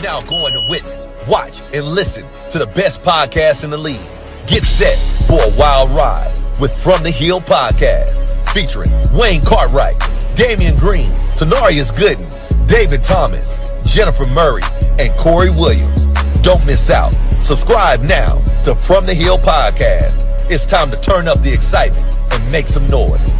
now going to witness, watch, and listen to the best podcast in the league. Get set for a wild ride with From the Hill Podcast, featuring Wayne Cartwright, Damian Green, Tenarius Gooden, David Thomas, Jennifer Murray, and Corey Williams. Don't miss out. Subscribe now to From the Hill Podcast. It's time to turn up the excitement and make some noise.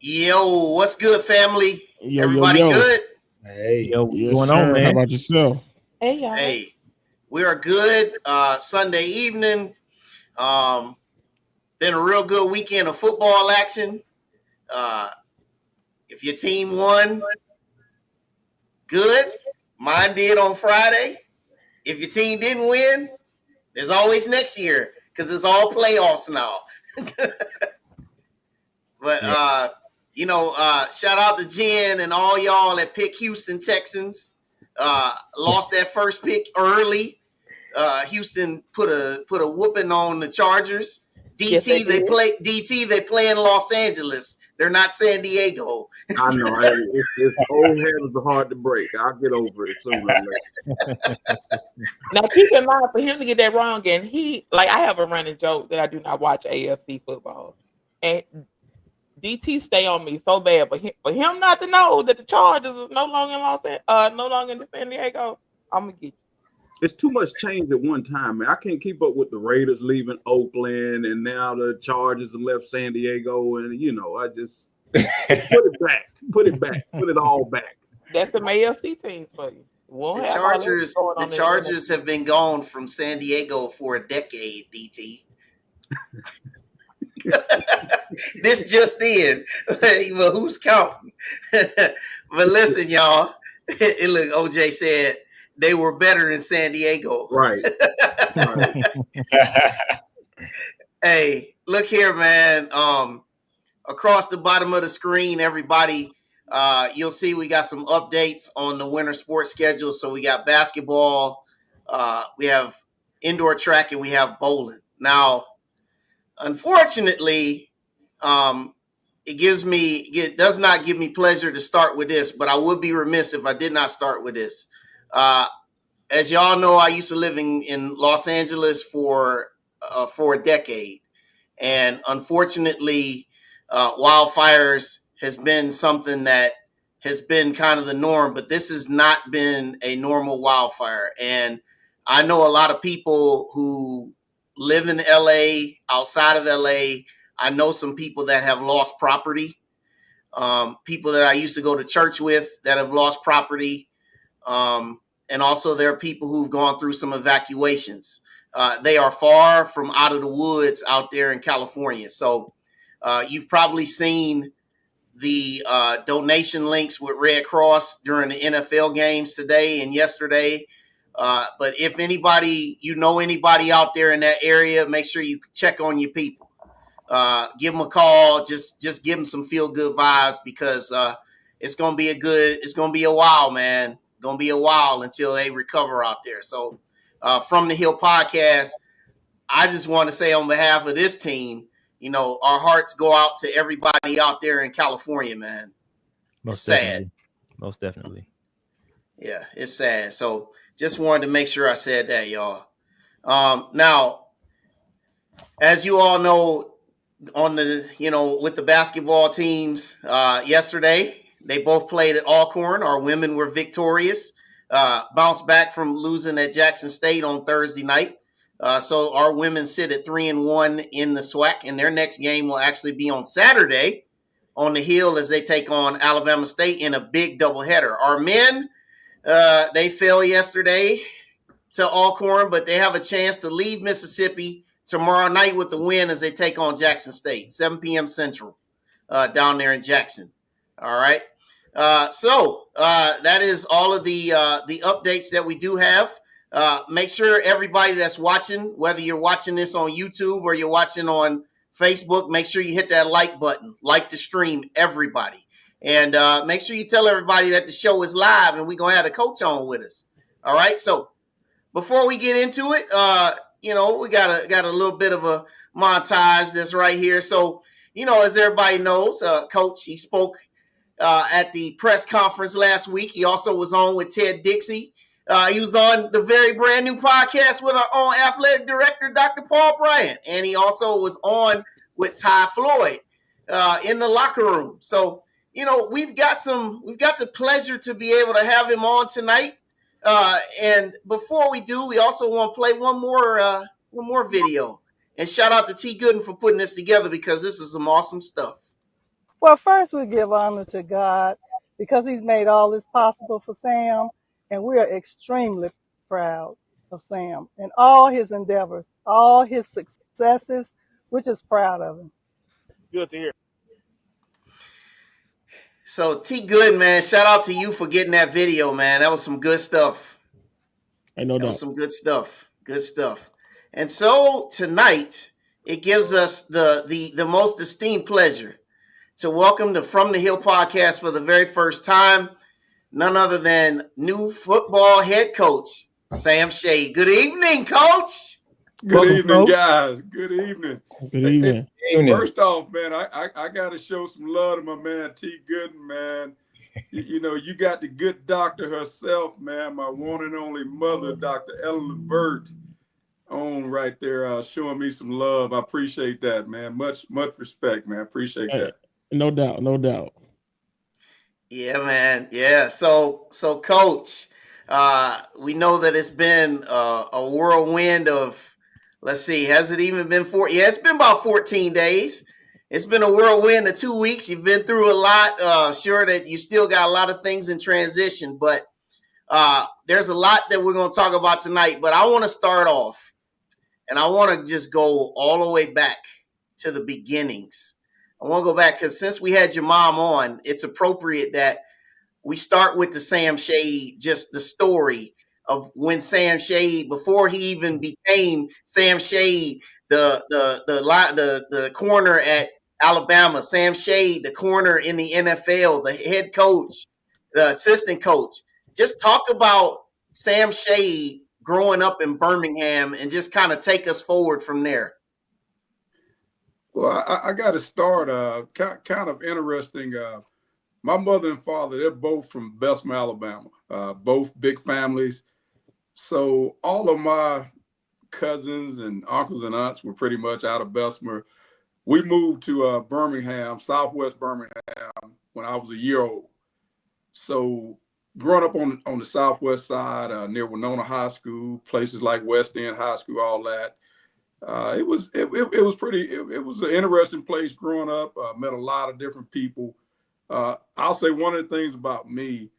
Yo, what's good, family? Everybody good? Hey, yo, what's Yes, going sir. on, man? How about yourself? Hey, y'all. Hey, we are good. Sunday evening. Been a real good weekend of football action. If your team won, good. Mine did on Friday. If your team didn't win, there's always next year because it's all playoffs now. But, shout out to Jen and all y'all that picked Houston Texans. Lost that first pick early. Houston put a whooping on the Chargers. Yes, they they play in Los Angeles. They're not San Diego. I know. It's old habits are hard to break. I'll get over it sooner or later. Now, keep in mind, for him to get that wrong, and I have a running joke that I do not watch AFC football. And DT stay on me so bad, but for him not to know that the Chargers is no longer in San Diego, I'm gonna get you. It's too much change at one time, man. I can't keep up with the Raiders leaving Oakland and now the Chargers have left San Diego, and I just put it back, put it all back. That's the AFC teams for you. The Chargers have been gone from San Diego for a decade, DT. This just in. Well, who's counting? But listen, y'all. Look, OJ said they were better in San Diego. Right. Hey, look here, man. Across the bottom of the screen, everybody, you'll see we got some updates on the winter sports schedule. So we got basketball, we have indoor track, and we have bowling. Now, unfortunately, it does not give me pleasure to start with this, but I would be remiss if I did not start with this. As y'all know, I used to live in Los Angeles for a decade, and unfortunately, wildfires has been something that has been kind of the norm. But this has not been a normal wildfire, and I know a lot of people who live in LA, outside of LA. I know some people that have lost property. People that I used to go to church with that have lost property. And also there are people who've gone through some evacuations. They are far from out of the woods out there in California. So you've probably seen the donation links with Red Cross during the NFL games today and yesterday. But if anybody out there in that area, make sure you check on your people. Give them a call. Just give them some feel good vibes, because it's going to be a while, man. Going to be a while until they recover out there. So From the Hill Podcast, I just want to say on behalf of this team, our hearts go out to everybody out there in California, man. Most sad. Most definitely. Yeah, it's sad. So just wanted to make sure I said that, y'all. Now, as you all know, with the basketball teams yesterday, they both played at Alcorn. Our women were victorious, bounced back from losing at Jackson State on Thursday night. So our women sit at 3-1 in the SWAC, and their next game will actually be on Saturday on the Hill as they take on Alabama State in a big doubleheader. Our men, they fell yesterday to Alcorn, but they have a chance to leave Mississippi tomorrow night with the win as they take on Jackson State, 7 p.m. Central, down there in Jackson. All right. So that is all of the updates that we do have. Make sure everybody that's watching, whether you're watching this on YouTube or you're watching on Facebook, make sure you hit that like button, like the stream, everybody. And make sure you tell everybody that the show is live and we're going to have the coach on with us. All right. So before we get into it, we got a little bit of a montage that's right here. So, as everybody knows, Coach, he spoke at the press conference last week. He also was on with Ted Dixie. He was on the very brand new podcast with our own athletic director, Dr. Paul Bryant. And he also was on with Ty Floyd in the locker room. So, we've got the pleasure to be able to have him on tonight. And before we do, we also want to play one more video. And shout out to T. Gooden for putting this together, because this is some awesome stuff. Well, first we give honor to God because he's made all this possible for Sam, and we are extremely proud of Sam and all his endeavors, all his successes. We're just proud of him. Good to hear. So T. Gooden, man, shout out to you for getting that video, man. That was some good stuff. I know that. Was some good stuff. Good stuff. And so tonight, it gives us the most esteemed pleasure to welcome the From the Hill podcast for the very first time, none other than new football head coach, Sam Shade. Good evening, Coach. Good evening, guys. Good evening. Good evening. First off, man, I got to show some love to my man, T. Gooden, man. You got the good doctor herself, man, my one and only mother, Dr. Ellen Levert, on right there, showing me some love. I appreciate that, man. Much respect, man. Appreciate that. No doubt, no doubt. Yeah, man. Yeah. So Coach, we know that it's been a whirlwind of, let's see, has it even been it's been about 14 days. It's been a whirlwind of 2 weeks. You've been through a lot. Sure that you still got a lot of things in transition, but there's a lot that we're going to talk about tonight. But I want to start off, and I want to just go all the way back to the beginnings. I want to go back because since we had your mom on, it's appropriate that we start with the Sam Shade, just the story of when Sam Shade, before he even became Sam Shade, the corner at Alabama, Sam Shade, the corner in the NFL, the head coach, the assistant coach. Just talk about Sam Shade growing up in Birmingham and just kind of take us forward from there. Well, I got to start kind of interesting. My mother and father, they're both from Bessemer, Alabama, both big families. So all of my cousins and uncles and aunts were pretty much out of Bessemer. We moved to Birmingham, Southwest Birmingham, when I was a year old. So growing up on the Southwest side, near Winona High School, places like West End High School, all that. It was an interesting place growing up. Met a lot of different people. I'll say one of the things about me,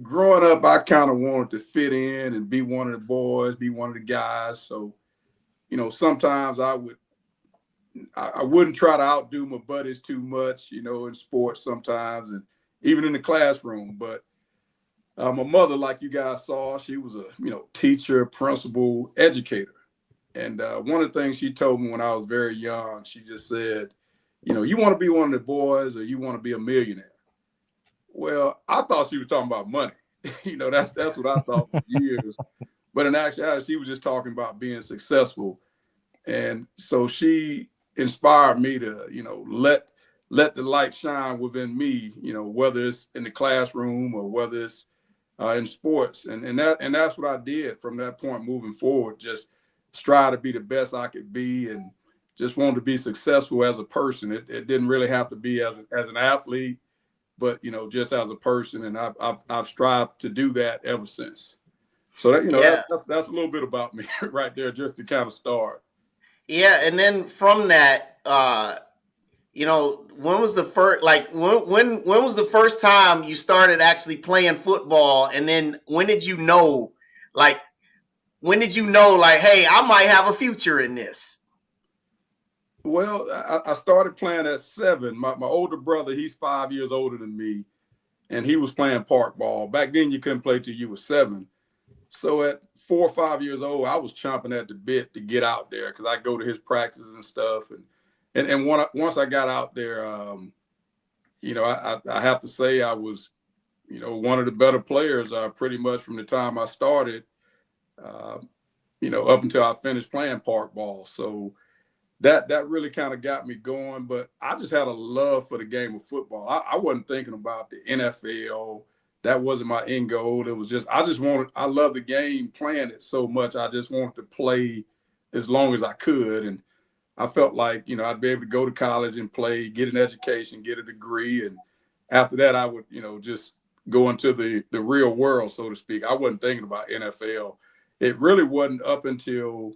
growing up, I kind of wanted to fit in and be one of the boys, be one of the guys. So, sometimes I wouldn't try to outdo my buddies too much, in sports sometimes, and even in the classroom. But my mother, like you guys saw, she was a, teacher, principal, educator. And one of the things she told me when I was very young, she just said, you want to be one of the boys or you want to be a millionaire. Well, I thought she was talking about money. That's what I thought for years. But in actuality, she was just talking about being successful. And so she inspired me to, let the light shine within me, whether it's in the classroom or whether it's in sports. And that's what I did from that point moving forward. Just strive to be the best I could be and just wanted to be successful as a person. It didn't really have to be as an athlete, but, just as a person. And I've strived to do that ever since. So that, that's a little bit about me right there, just to kind of start. Yeah. And then from that, when was the first, when was the first time you started actually playing football? And then when did you know, hey, I might have a future in this? Well, I started playing at 7. My older brother, he's 5 years older than me, and he was playing park ball. Back then, you couldn't play till you were 7. So at 4 or 5 years old, I was chomping at the bit to get out there because I go to his practices and stuff. And once I got out there, I have to say I was, one of the better players pretty much from the time I started, up until I finished playing park ball. So that really kind of got me going. But I just had a love for the game of football. I wasn't thinking about the NFL. That wasn't my end goal. It was just I love the game, playing it so much. I just wanted to play as long as I could. And I felt like, I'd be able to go to college and play, get an education, get a degree. And after that, I would, just go into the real world, so to speak. I wasn't thinking about NFL. It really wasn't up until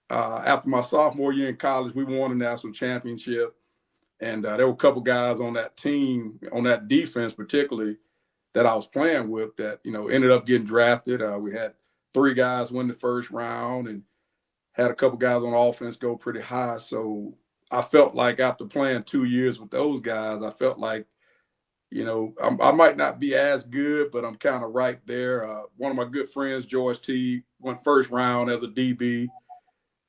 after my sophomore year in college, we won a national championship. And there were a couple guys on that team, on that defense particularly, that I was playing with that, ended up getting drafted. We had 3 guys win the first round and had a couple guys on offense go pretty high. So I felt like after playing 2 years with those guys, I felt like, I might not be as good, but I'm kind of right there. One of my good friends, George T, went first round as a DB.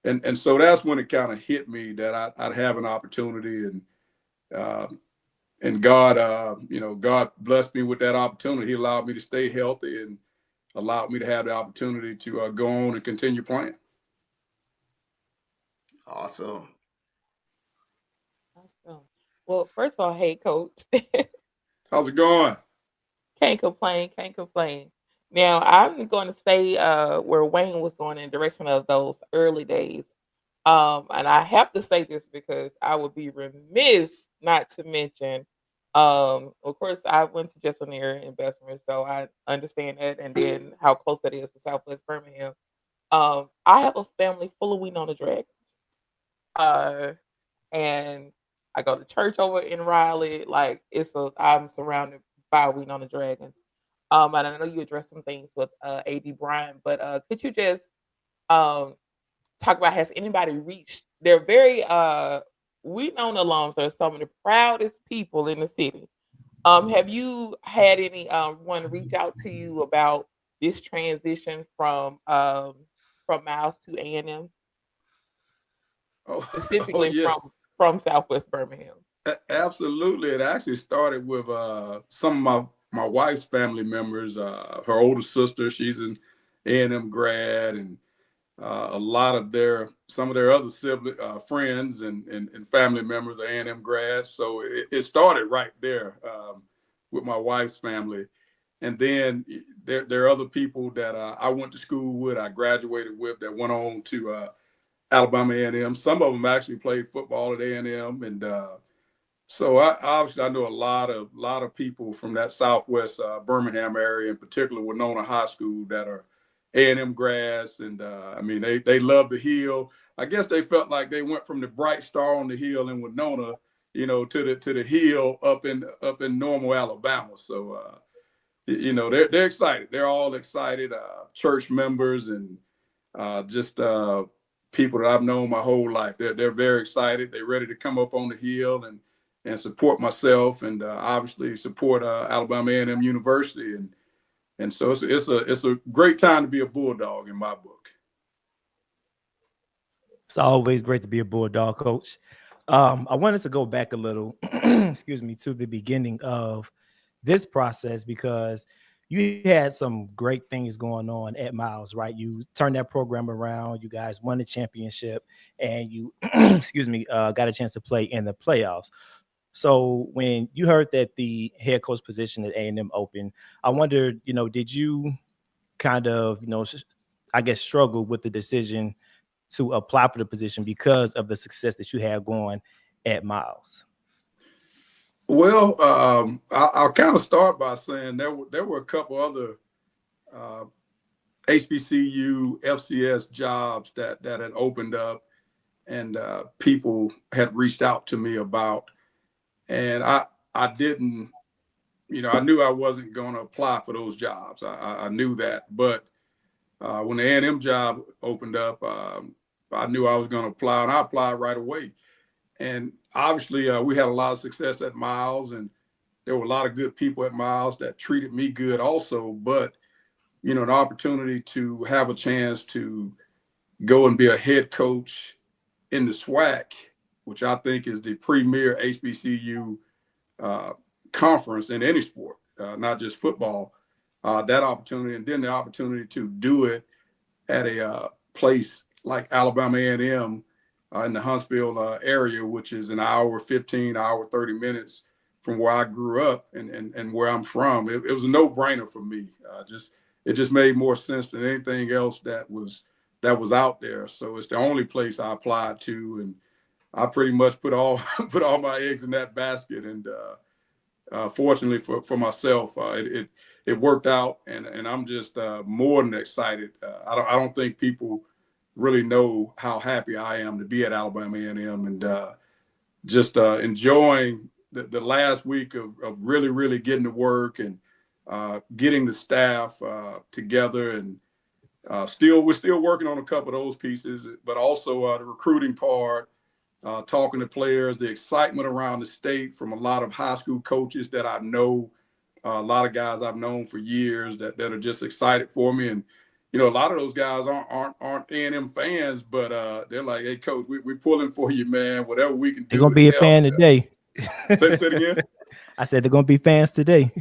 And so that's when it kind of hit me that I'd have an opportunity. And God, God blessed me with that opportunity. He allowed me to stay healthy and allowed me to have the opportunity to go on and continue playing. Awesome. Well, first of all, hey, Coach. How's it going? Can't complain. Can't complain. Now, I'm going to stay where Wayne was going in the direction of those early days. And I have to say this because I would be remiss not to mention, of course, I went to Jesselyn in Bessemer, so I understand that, and then how close that is to Southwest Birmingham. I have a family full of Winona Dragons. Uh, and I go to church over in Raleigh. Like I'm surrounded by Winona Dragons. And I know you addressed some things with AD Bryant, but could you just um talk about, has anybody reached? They're very Winona alums are some of the proudest people in the city. Have you had any one reach out to you about this transition from Miles to A&M, Oh specifically yes, from Southwest Birmingham? absolutely. It actually started with some of my wife's family members. Her older sister, she's an A&M grad, and a lot of some of their other sibling friends and family members are A&M grads. So it started right there with my wife's family. And then there are other people that I went to school with, I graduated with, that went on to Alabama A&M. Some of them actually played football at A&M, and so I know a lot of people from that Southwest Birmingham area, in particular Winona High School, that are A&M grads, and I mean they love the hill. I guess they felt like they went from the bright star on the hill in Winona, to the hill up in Normal, Alabama. So they're excited. They're all excited. Church members and just people that I've known my whole life. They're very excited. They're ready to come up on the hill and support myself, and obviously support Alabama A&M University. And so it's a great time to be a Bulldog in my book. It's always great to be a Bulldog, Coach. I wanted to go back a little, excuse me, to the beginning of this process, because you had some great things going on at Miles, right? You turned that program around. You guys won the championship, and you, excuse me, got a chance to play in the playoffs. So when you heard that the head coach position at A&M opened, I wondered, did you kind of, I guess, struggle with the decision to apply for the position because of the success that you had going at Miles? Well, I'll kind of start by saying there were a couple other HBCU, FCS jobs that had opened up, and people had reached out to me about, and I didn't, I knew I wasn't going to apply for those jobs. I knew that, but when the A&M job opened up, I knew I was going to apply, and I applied right away. And obviously, we had a lot of success at Miles, and there were a lot of good people at Miles that treated me good also. But, an opportunity to have a chance to go and be a head coach in the SWAC, which I think is the premier HBCU conference in any sport, not just football, that opportunity, and then the opportunity to do it at a place like Alabama A&M, in the Huntsville area, which is an hour 15, hour 30 minutes from where I grew up and where I'm from. It was a no-brainer for me. It just made more sense than anything else that was out there. So it's the only place I applied to, and I pretty much put all put all my eggs in that basket. And fortunately for myself, it worked out, and I'm just more than excited. I don't think people really know how happy I am to be at Alabama A&M, and just enjoying the last week of really getting to work and getting the staff together. And we're still working on a couple of those pieces, but also the recruiting part, talking to players, the excitement around the state from a lot of high school coaches that I know, a lot of guys I've known for years that are just excited for me. And a lot of those guys aren't A&M fans, but they're like, "Hey, coach, we're pulling for you, man. Whatever we can do." They're gonna be a fan today. Say it again. I said they're gonna be fans today.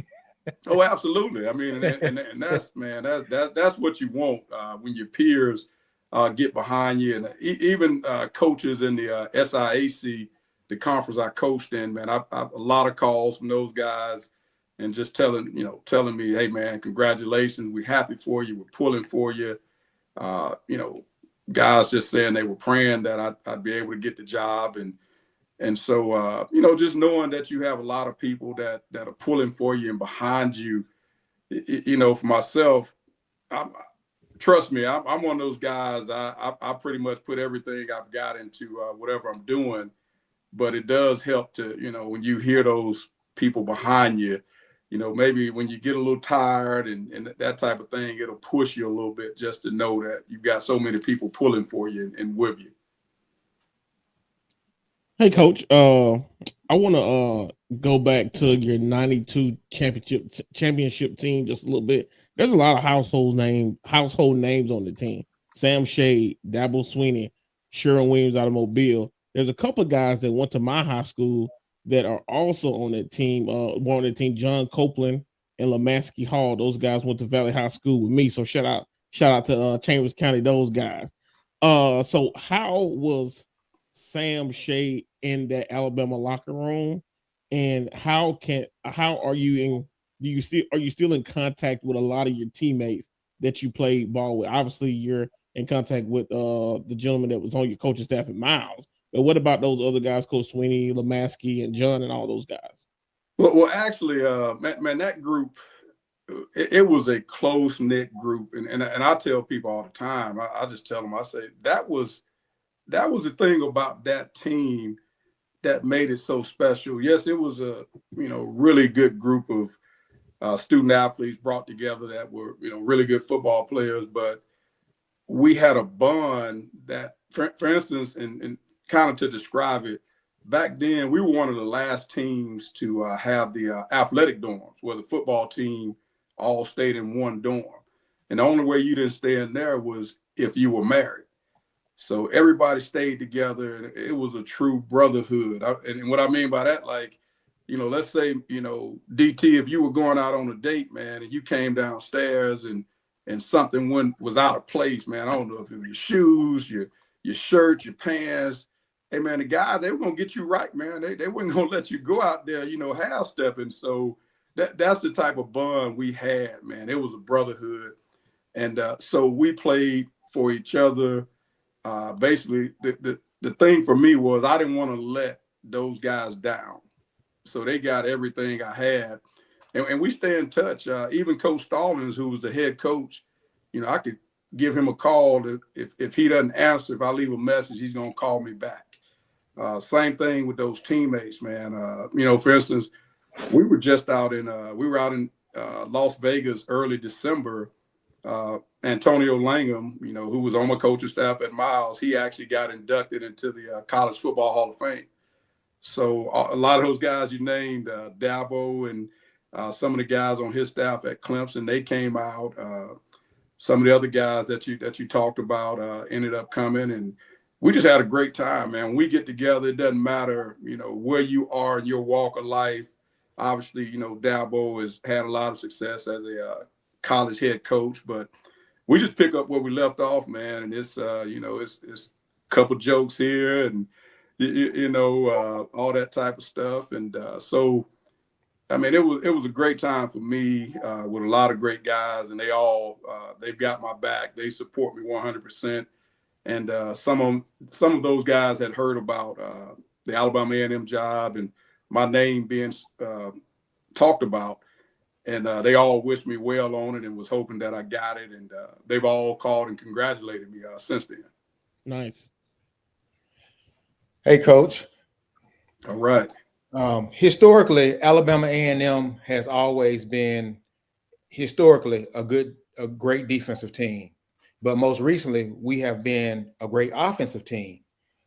Oh, absolutely. I mean, and that's, man, that's what you want when your peers get behind you, and even coaches in the SIAC, the conference I coached in. Man, I've a lot of calls from those guys, and just telling me, "Hey, man, congratulations. We're happy for you. We're pulling for you." Guys just saying they were praying that I'd be able to get the job, and so, just knowing that you have a lot of people that are pulling for you and behind you, for myself, trust me, I'm one of those guys. I pretty much put everything I've got into whatever I'm doing, but it does help to, when you hear those people behind you, maybe when you get a little tired and that type of thing, it'll push you a little bit just to know that you've got so many people pulling for you and with you. Hey, Coach. I want to go back to your '92 championship team just a little bit. There's a lot of household names on the team. Sam Shade, Dabo Sweeney, Sherwin Williams out of Mobile. There's a couple of guys that went to my high school that are also on that team. One on the team, John Copeland and Lamansky Hall. Those guys went to Valley High School with me. So shout out to Chambers County, those guys. So how was Sam Shea in that Alabama locker room, and how are you still in contact with a lot of your teammates that you played ball with? Obviously, you're in contact with the gentleman that was on your coaching staff at Miles. But what about those other guys, Coach Sweeney, Lamansky, and John, and all those guys? Well, actually, man, that group, it was a close knit group, and I tell people all the time. I just tell them, I say that was the thing about that team that made it so special. Yes, it was a really good group of student athletes brought together that were really good football players, but we had a bond that, for instance, and kind of to describe it, back then we were one of the last teams to have the athletic dorms, where the football team all stayed in one dorm, and the only way you didn't stay in there was if you were married. So everybody stayed together, and it was a true brotherhood. And what I mean by that, like, let's say, DT, if you were going out on a date, man, and you came downstairs and something was out of place, man. I don't know if it was your shoes, your shirt, your pants. Hey, man, the guys, they were gonna get you right, man. They weren't gonna let you go out there, half stepping. So that's the type of bond we had, man. It was a brotherhood, and so we played for each other. Basically, the thing for me was I didn't want to let those guys down. So they got everything I had. And we stay in touch. Even Coach Stallings, who was the head coach, I could give him a call. If he doesn't answer, if I leave a message, he's going to call me back. Same thing with those teammates, man. For instance, we were out in Las Vegas early December. Antonio Langham, who was on my coaching staff at Miles, he actually got inducted into the College Football Hall of Fame. So a lot of those guys you named, Dabo and some of the guys on his staff at Clemson, they came out. Some of the other guys that you talked about ended up coming, and we just had a great time, man. When we get together, it doesn't matter, where you are in your walk of life. Obviously, Dabo has had a lot of success as a college head coach, but we just pick up where we left off, man. And it's couple jokes here, and all that type of stuff. And so, I mean, it was a great time for me with a lot of great guys, and they've got my back. They support me 100%. And some of those guys had heard about the Alabama A&M job and my name being talked about, and they all wished me well on it and was hoping that I got it. And they've all called and congratulated me since then. Nice. Hey, Coach. All right. Historically, Alabama A&M has always been a great defensive team. But most recently, we have been a great offensive team.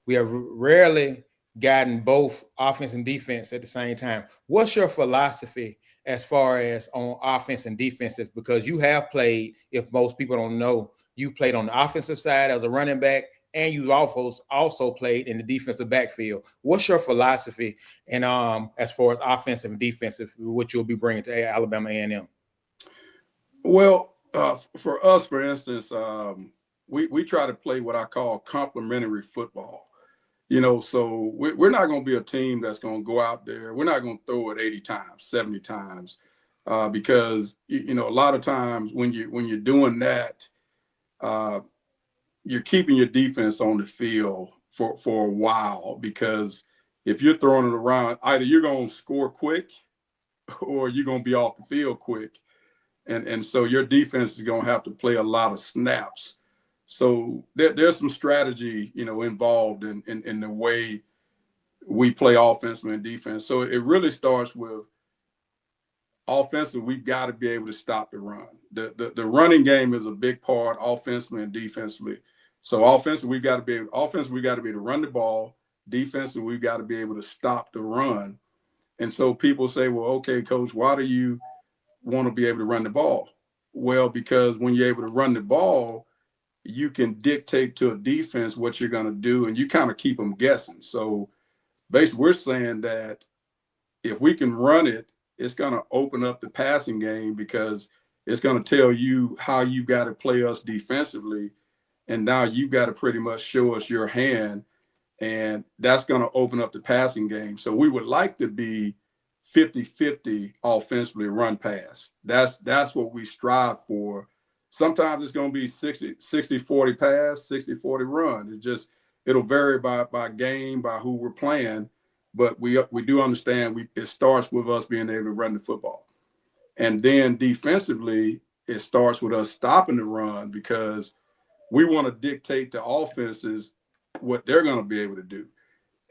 We have rarely gotten both offense and defense at the same time. What's your philosophy as far as on offense and defensive? Because you have played, if most people don't know, you played on the offensive side as a running back, and you've also played in the defensive backfield. What's your philosophy and as far as offensive and defensive, what you'll be bringing to Alabama A&M? Well, for us, for instance, we try to play what I call complementary football. So we're not going to be a team that's going to go out there. We're not going to throw it 80 times, 70 times, because a lot of times when you're doing that, you're keeping your defense on the field for a while, because if you're throwing it around, either you're going to score quick or you're going to be off the field quick. And so your defense is going to have to play a lot of snaps. So there's some strategy, involved in the way we play offensively and defense. So it really starts with offensively. We've got to be able to stop the run. The running game is a big part offensively and defensively. So offensively, we've got to be able to run the ball. Defensively, we've got to be able to stop the run. And so people say, well, okay, Coach, why do you want to be able to run the ball? Well, because when you're able to run the ball, you can dictate to a defense what you're going to do, and you kind of keep them guessing. So basically, we're saying that if we can run it, it's going to open up the passing game, because it's going to tell you how you got to play us defensively. And now you've got to pretty much show us your hand, and that's going to open up the passing game. So we would like to be 50-50 offensively run pass. That's what we strive for. Sometimes it's going to be 60-40 pass, 60-40 run. It'll vary by game, by who we're playing, but we do understand it starts with us being able to run the football. And then defensively, it starts with us stopping the run, because we want to dictate to offenses what they're going to be able to do.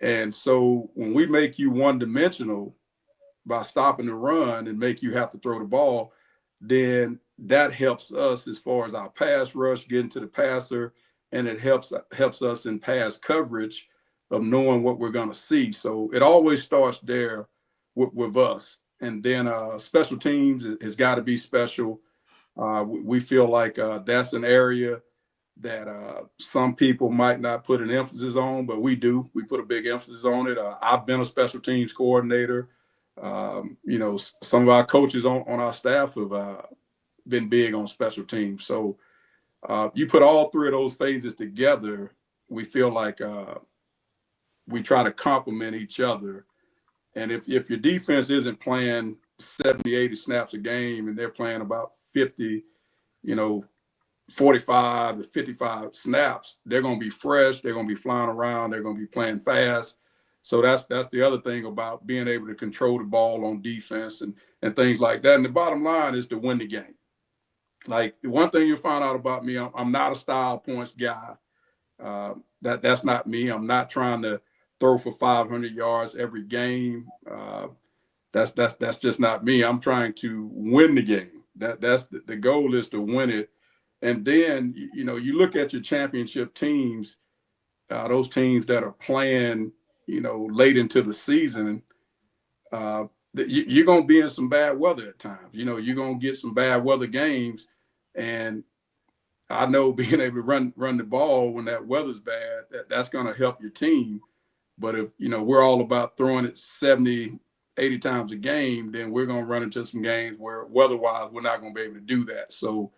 And so when we make you one-dimensional by stopping the run and make you have to throw the ball, then that helps us as far as our pass rush, getting to the passer, and it helps us in pass coverage of knowing what we're going to see. So it always starts there with us. And then special teams has got to be special. We feel like that's an area that some people might not put an emphasis on, but we do. We put a big emphasis on it. I've been a special teams coordinator. Some of our coaches on our staff have been big on special teams. So you put all three of those phases together, we feel like we try to complement each other. And if your defense isn't playing 70, 80 snaps a game, and they're playing about 50, 45 to 55 snaps, they're going to be fresh. They're going to be flying around. They're going to be playing fast. So that's the other thing about being able to control the ball on defense and things like that. And the bottom line is to win the game. Like, the one thing you'll find out about me, I'm not a style points guy. That's not me. I'm not trying to throw for 500 yards every game. That's just not me. I'm trying to win the game. That's the goal, is to win it. And then, you look at your championship teams, those teams that are playing, late into the season, you're going to be in some bad weather at times. You're going to get some bad weather games. And I know being able to run the ball when that weather's bad, that's going to help your team. But if, we're all about throwing it 70, 80 times a game, then we're going to run into some games where weather-wise, we're not going to be able to do that. So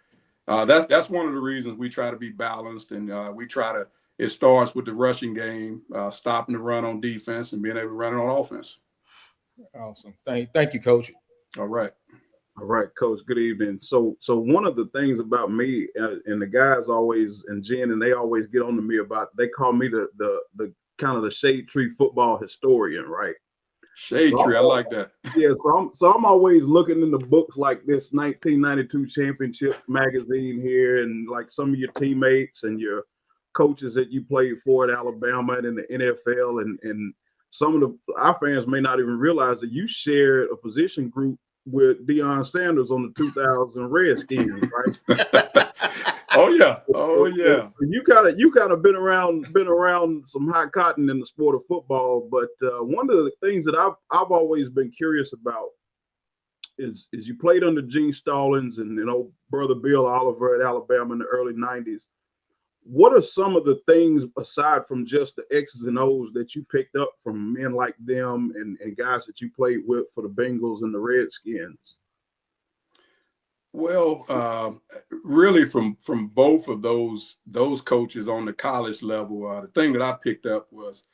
that's one of the reasons we try to be balanced, and we try to it starts with the rushing game, stopping the run on defense and being able to run it on offense. Awesome. Thank you, Coach. All right. All right, Coach. Good evening. So one of the things about me and the guys always and Jen and they always get on to me about. They call me the kind of the shade tree football historian, right? Shade tree, I like that. Yeah, so I'm always looking in the books like this 1992 championship magazine here, and like some of your teammates and your coaches that you played for at Alabama and in the NFL, and some of our fans may not even realize that you shared a position group with Deion Sanders on the 2000 Redskins, right? Oh yeah. So you kind of been around some hot cotton in the sport of football. But one of the things that I've always been curious about is you played under Gene Stallings and brother Bill Oliver at Alabama in the early 90s. What are some of the things aside from just the X's and O's that you picked up from men like them and guys that you played with for the Bengals and the Redskins? Well, really from both of those coaches on the college level, the thing that I picked up was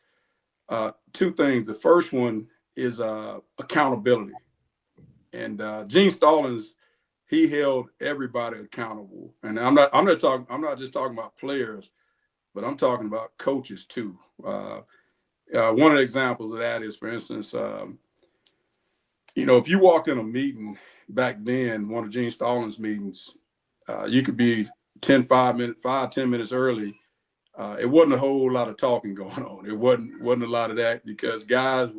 two things. The first one is accountability, and Gene Stallings, he held everybody accountable. And I'm not just talking about players, but I'm talking about coaches too. One of the examples of that is, for instance, if you walked in a meeting back then, one of Gene Stallings' meetings, you could be 10 minutes early. It wasn't a whole lot of talking going on. It wasn't a lot of that because guys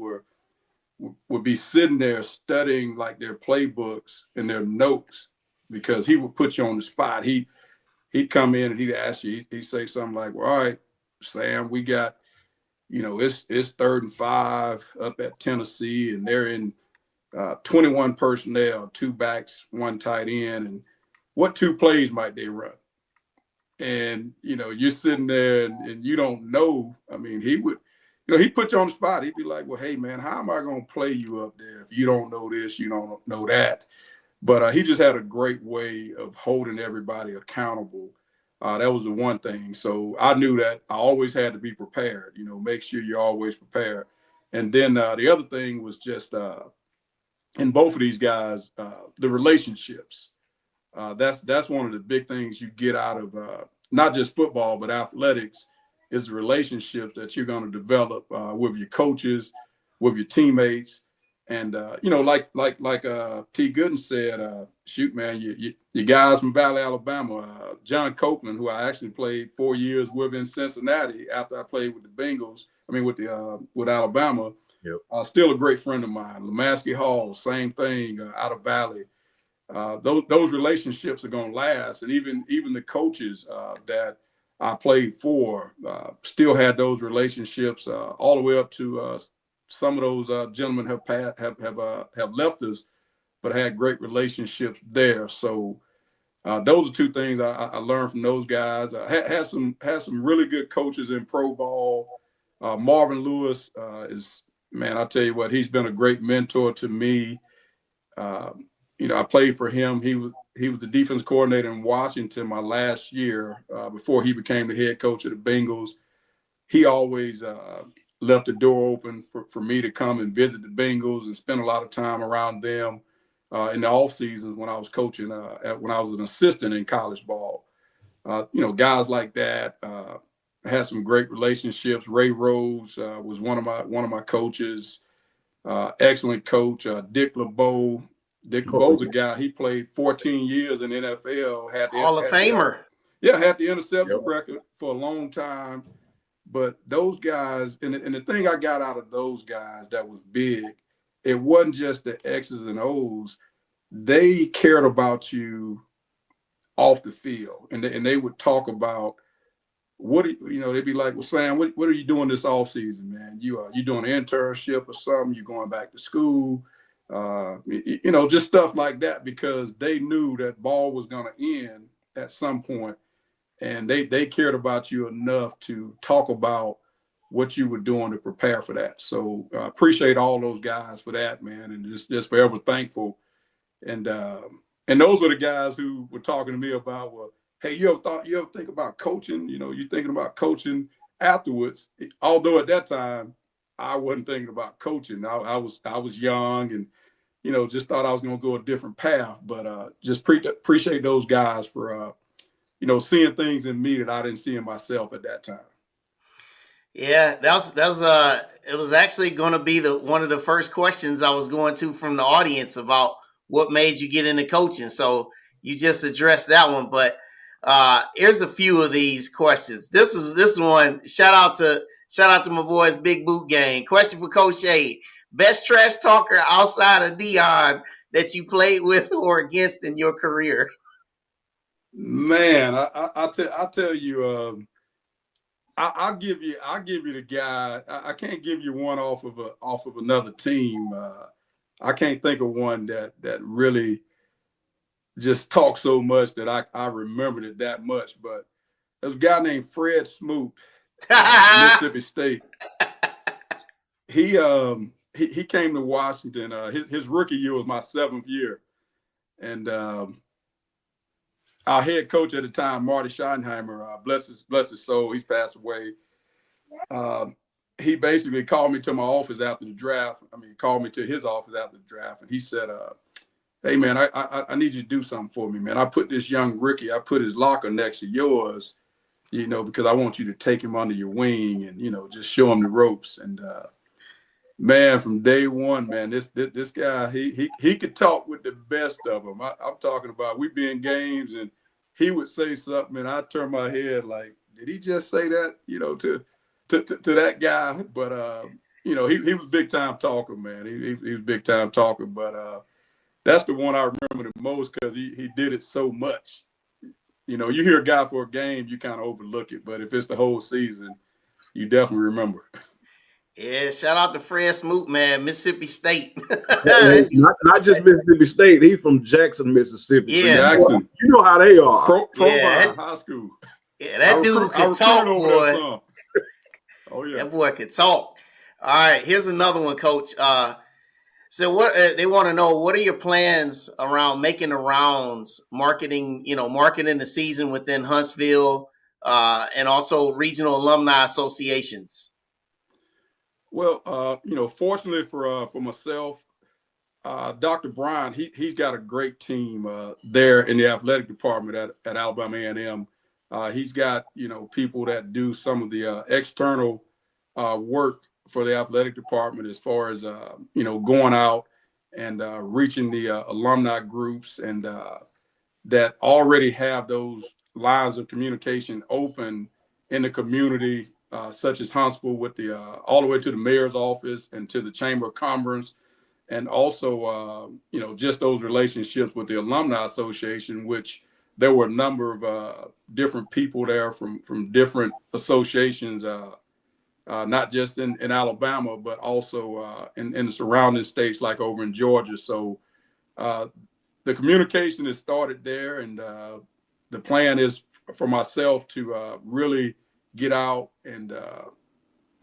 would be sitting there studying like their playbooks and their notes because he would put you on the spot. He'd come in and he'd ask you, he'd say something like, well, all right, Sam, we got, it's 3rd and 5 up at Tennessee and they're in 21 personnel, 2 backs, 1 tight end, and what 2 plays might they run? And you're sitting there and you don't know. I mean, he would, he'd put you on the spot. He'd be like, well, hey man, how am I going to play you up there if you don't know this, you don't know that? But he just had a great way of holding everybody accountable. That was the one thing. So I knew that I always had to be prepared. Make sure you're always prepared. And then the other thing was just. And both of these guys, the relationships, that's one of the big things you get out of not just football, but athletics is the relationships that you're going to develop with your coaches, with your teammates. And, like T. Gooden said, shoot, man, you guys from Valley, Alabama, John Copeland, who I actually played 4 years with in Cincinnati after I played with the Bengals, with Alabama. Yep. Still a great friend of mine. Lamaski Hall, same thing, out of Valley. Those relationships are going to last. And even the coaches that I played for still had those relationships all the way up to some of those gentlemen have left us, but had great relationships there. So those are 2 things I learned from those guys. I had some really good coaches in pro ball. Marvin Lewis is. Man, I'll tell you what, he's been a great mentor to me. I played for him. He was the defense coordinator in Washington my last year before he became the head coach of the Bengals. He always left the door open for me to come and visit the Bengals and spend a lot of time around them in the off seasons when I was coaching, when I was an assistant in college ball. Guys like that. Had some great relationships. Ray Rose was one of my coaches. Excellent coach. Dick LeBeau. Dick LeBeau's a guy. He played 14 years in NFL. Hall of Famer. Had the interception record for a long time. But those guys, and the thing I got out of those guys that was big, it wasn't just the X's and O's. They cared about you off the field, and they would talk about. They'd be like, well, Sam, what are you doing this off season, man? You doing an internship or something? You going back to school? Just stuff like that, because they knew that ball was going to end at some point, and they cared about you enough to talk about what you were doing to prepare for that. So I appreciate all those guys for that, man, and just forever thankful. And those were the guys who were talking to me about, well, hey, you ever think about coaching? You thinking about coaching? afterwards, although at that time I wasn't thinking about coaching. I was young and, you know, just thought I was going to go a different path. But just appreciate those guys for, you know, seeing things in me that I didn't see in myself at that time. Yeah, it was actually going to be one of the first questions I was going to from the audience about what made you get into coaching. So you just addressed that one, but here's a few of these questions. This one. Shout out to my boys, Big Boot Gang. Question for Coach A: best trash talker outside of Dion that you played with or against in your career? Man, I'll tell you. I'll give you the guy. I can't give you one off of another team. I can't think of one that really just talks so much that I remembered it that much. But there's a guy named Fred Smoot, Mississippi State. He came to Washington. His rookie year was my 7th year, and our head coach at the time, Marty Schottenheimer, bless his soul, he's passed away. He basically called me to my office after the draft. I mean, he called me to his office after the draft, and he said, "Hey man, I need you to do something for me, man. I put this young rookie, I put his locker next to yours, you know, because I want you to take him under your wing and, you know, just show him the ropes." And man, from day one, man, this guy, he could talk with the best of them. I'm talking about, we'd be in games and he would say something and I'd turn my head like, did he just say that, you know, to that guy? But you know, he was big time talker, man. He was big time talker. But that's the one I remember the most because he did it so much. You know, you hear a guy for a game, you kind of overlook it, but if it's the whole season, you definitely remember. Yeah, shout out to Fred Smoot, man, Mississippi State. not just Mississippi State. He's from Jackson, Mississippi. Yeah, Jackson. You know how they are. Provine High School. Yeah, that dude can talk, boy. Oh yeah, that boy can talk. All right, here's another one, Coach. So what they want to know: what are your plans around making the rounds, marketing the season within Huntsville, and also regional alumni associations? Well, you know, fortunately for myself, Dr. Bryan, he's got a great team there in the athletic department at Alabama A&M. He's got, you know, people that do some of the external work for the athletic department as far as, you know, going out and reaching the alumni groups and that already have those lines of communication open in the community, such as Huntsville with the all the way to the mayor's office and to the Chamber of Commerce. And also, you know, just those relationships with the Alumni Association, which there were a number of different people there from different associations, not just in Alabama, but also in the surrounding states, like over in Georgia. So the communication has started there, and the plan is for myself to really get out and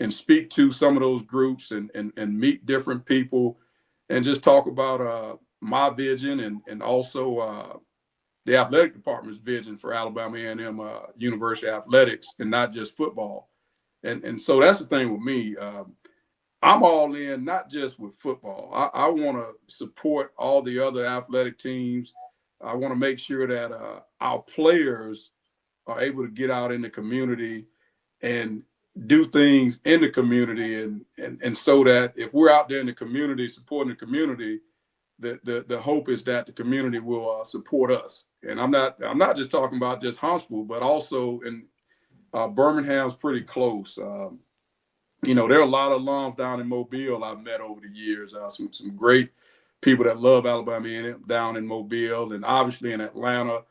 speak to some of those groups and meet different people and just talk about my vision and also the athletic department's vision for Alabama A&M University athletics and not just football. And so that's the thing with me. I'm all in, not just with football. I want to support all the other athletic teams. I want to make sure that our players are able to get out in the community and do things in the community, and so that if we're out there in the community supporting the community, the hope is that the community will support us. And I'm not just talking about just Huntsville, but also in Birmingham's pretty close. You know, there are a lot of alums down in Mobile I've met over the years. Some great people that love Alabama down in Mobile and obviously in Atlanta.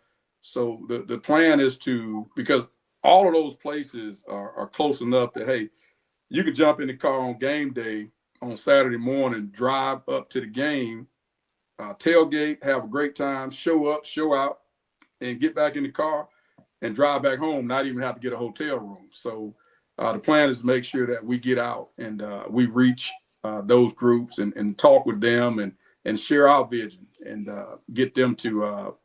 So the plan is to, because all of those places are close enough that, hey, you can jump in the car on game day on Saturday morning, drive up to the game, tailgate, have a great time, show up, show out, and get back in the car and drive back home, not even have to get a hotel room. So the plan is to make sure that we get out and we reach those groups and talk with them and share our vision and get them to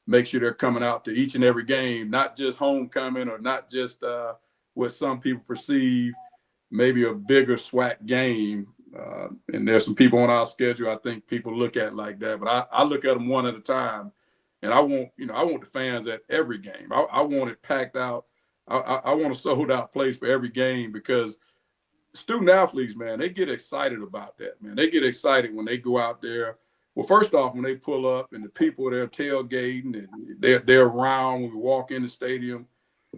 make sure they're coming out to each and every game, not just homecoming or not just what some people perceive maybe a bigger SWAC game. And there's some people on our schedule I think people look at like that, but I look at them one at a time. And I want the fans at every game. I want it packed out. I want a sold out place for every game, because student athletes, man, they get excited about that, man. They get excited when they go out there. Well, first off, when they pull up and the people are there tailgating and they're around when we walk in the stadium.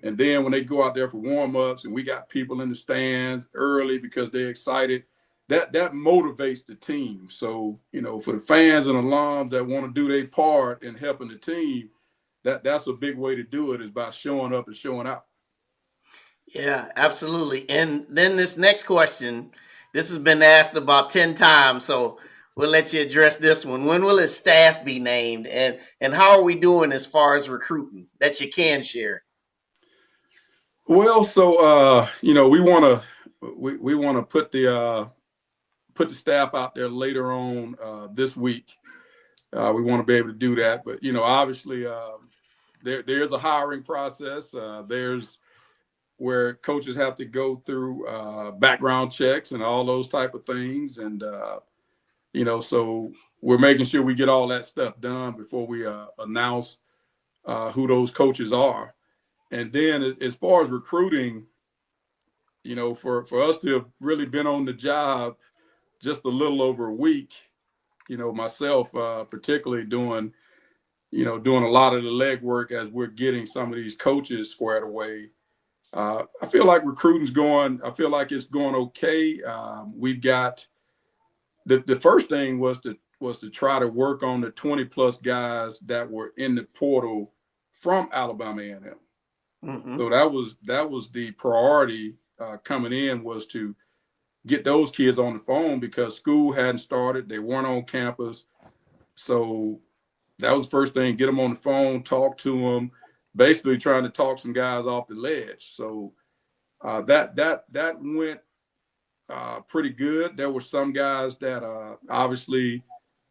And then when they go out there for warm-ups and we got people in the stands early because they're excited, that motivates the team. So, for the fans and alums that want to do their part in helping the team, that's a big way to do it, is by showing up and showing out. Yeah, absolutely. And then this next question, this has been asked about 10 times, so we'll let you address this one. When will his staff be named, and how are we doing as far as recruiting that you can share? Well, so we want to put the staff out there later on this week. We want to be able to do that, but obviously there's a hiring process. There's where coaches have to go through background checks and all those type of things, and so we're making sure we get all that stuff done before we announce who those coaches are. And then as far as recruiting, for us to have really been on the job just a little over a week, myself particularly doing a lot of the legwork as we're getting some of these coaches squared away. I feel like recruiting's going. I feel like it's going okay. We've got the first thing was to try to work on the 20+ guys that were in the portal from Alabama A&M. Mm-hmm. So that was the priority coming in, was to get those kids on the phone, because school hadn't started. They weren't on campus. So that was the first thing, get them on the phone, talk to them, basically trying to talk some guys off the ledge. So that went pretty good. There were some guys that obviously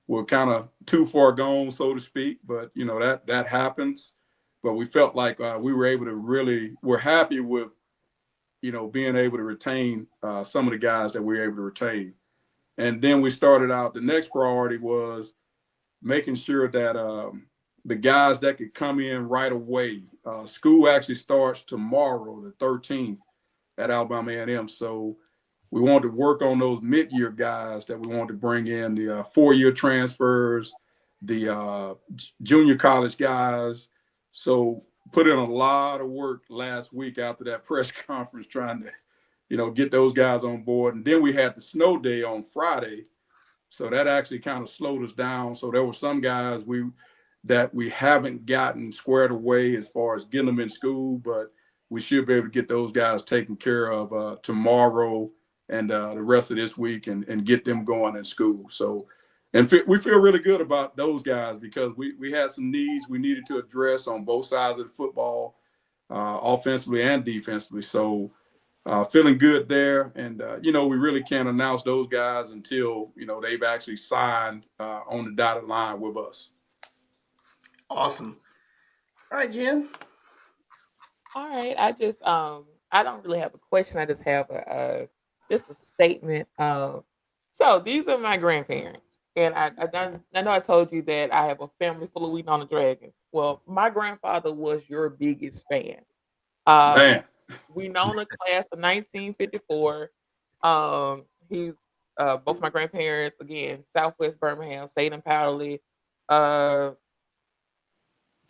were kind of too far gone, so to speak, but that happens. But we felt like we were able to we're happy with being able to retain some of the guys that we were able to retain. And then we started out, the next priority was making sure that the guys that could come in right away. School actually starts tomorrow, the 13th, at Alabama A&M. So we wanted to work on those mid-year guys that we wanted to bring in, the 4-year transfers, the junior college guys. So put in a lot of work last week after that press conference, trying to, get those guys on board. And then we had the snow day on Friday. So that actually kind of slowed us down. So there were some guys that we haven't gotten squared away as far as getting them in school, but we should be able to get those guys taken care of tomorrow and the rest of this week, and get them going in school. So, and we feel really good about those guys, because we had some needs we needed to address on both sides of the football, offensively and defensively. So feeling good there. And, we really can't announce those guys until, they've actually signed on the dotted line with us. Awesome. All right, Jen. All right. I just I don't really have a question. I just have a statement. So these are my grandparents, and I know I told you that I have a family full of Wheaton on the Dragons. Well, my grandfather was your biggest fan. Man. We known the class of 1954. He's both my grandparents, again, Southwest Birmingham, stayed in Powderly,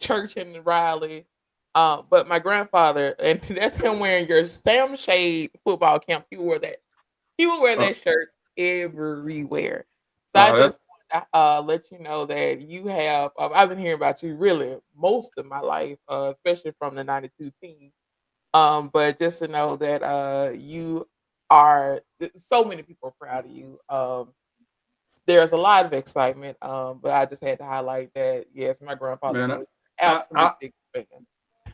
Church in Riley. But my grandfather, and that's him wearing your Sam Shade football camp. He would wear that shirt everywhere. So I just want to let you know that you have. I've been hearing about you really most of my life, especially from the '92 team. But just to know that you are. So many people are proud of you. There's a lot of excitement. But I just had to highlight that. Yes, my grandfather was absolutely big fan.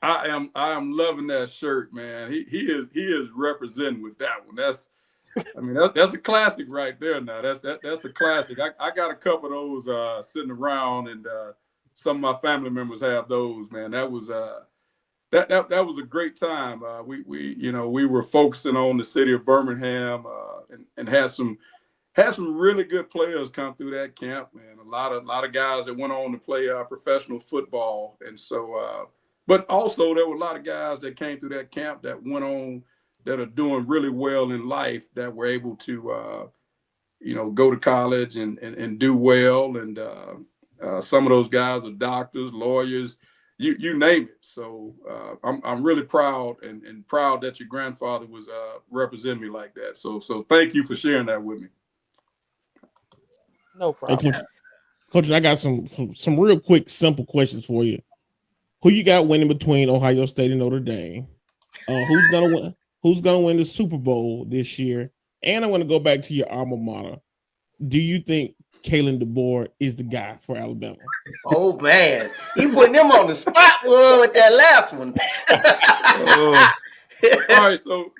I am loving that shirt, man. He is representing with that one. That's a classic right there. Now that's a classic. I got a couple of those sitting around, and some of my family members have those. Man, that that was a great time. We were focusing on the city of Birmingham and had some really good players come through that camp, man. A lot of guys that went on to play professional football, and so. But also there were a lot of guys that came through that camp that went on that are doing really well in life that were able to go to college and do well. And some of those guys are doctors, lawyers, you name it. So I'm really proud and proud that your grandfather was representing me like that. So thank you for sharing that with me. No problem. Hey, Coach, I got some real quick, simple questions for you. Who you got winning between Ohio State and Notre Dame? Who's gonna win? Who's gonna win the Super Bowl this year? And I want to go back to your alma mater. Do you think Kalen DeBoer is the guy for Alabama? Oh man, you putting them on the spot with that last one. All right, so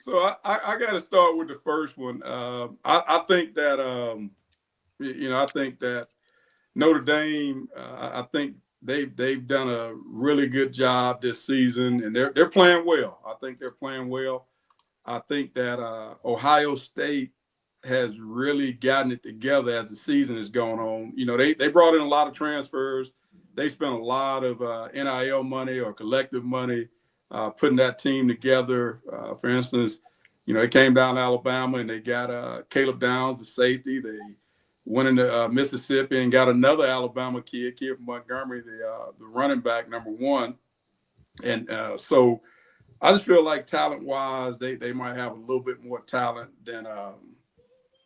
I got to start with the first one. I think that I think that Notre Dame. I think they've done a really good job this season, and they're playing well. I think they're playing well. I think that Ohio State has really gotten it together as the season is going on. They brought in a lot of transfers. They spent a lot of NIL money or collective money putting that team together. For instance, they came down to Alabama and they got Caleb Downs, the safety. They went into Mississippi and got another Alabama kid from Montgomery, the running back, number one. And so I just feel like talent-wise, they might have a little bit more talent than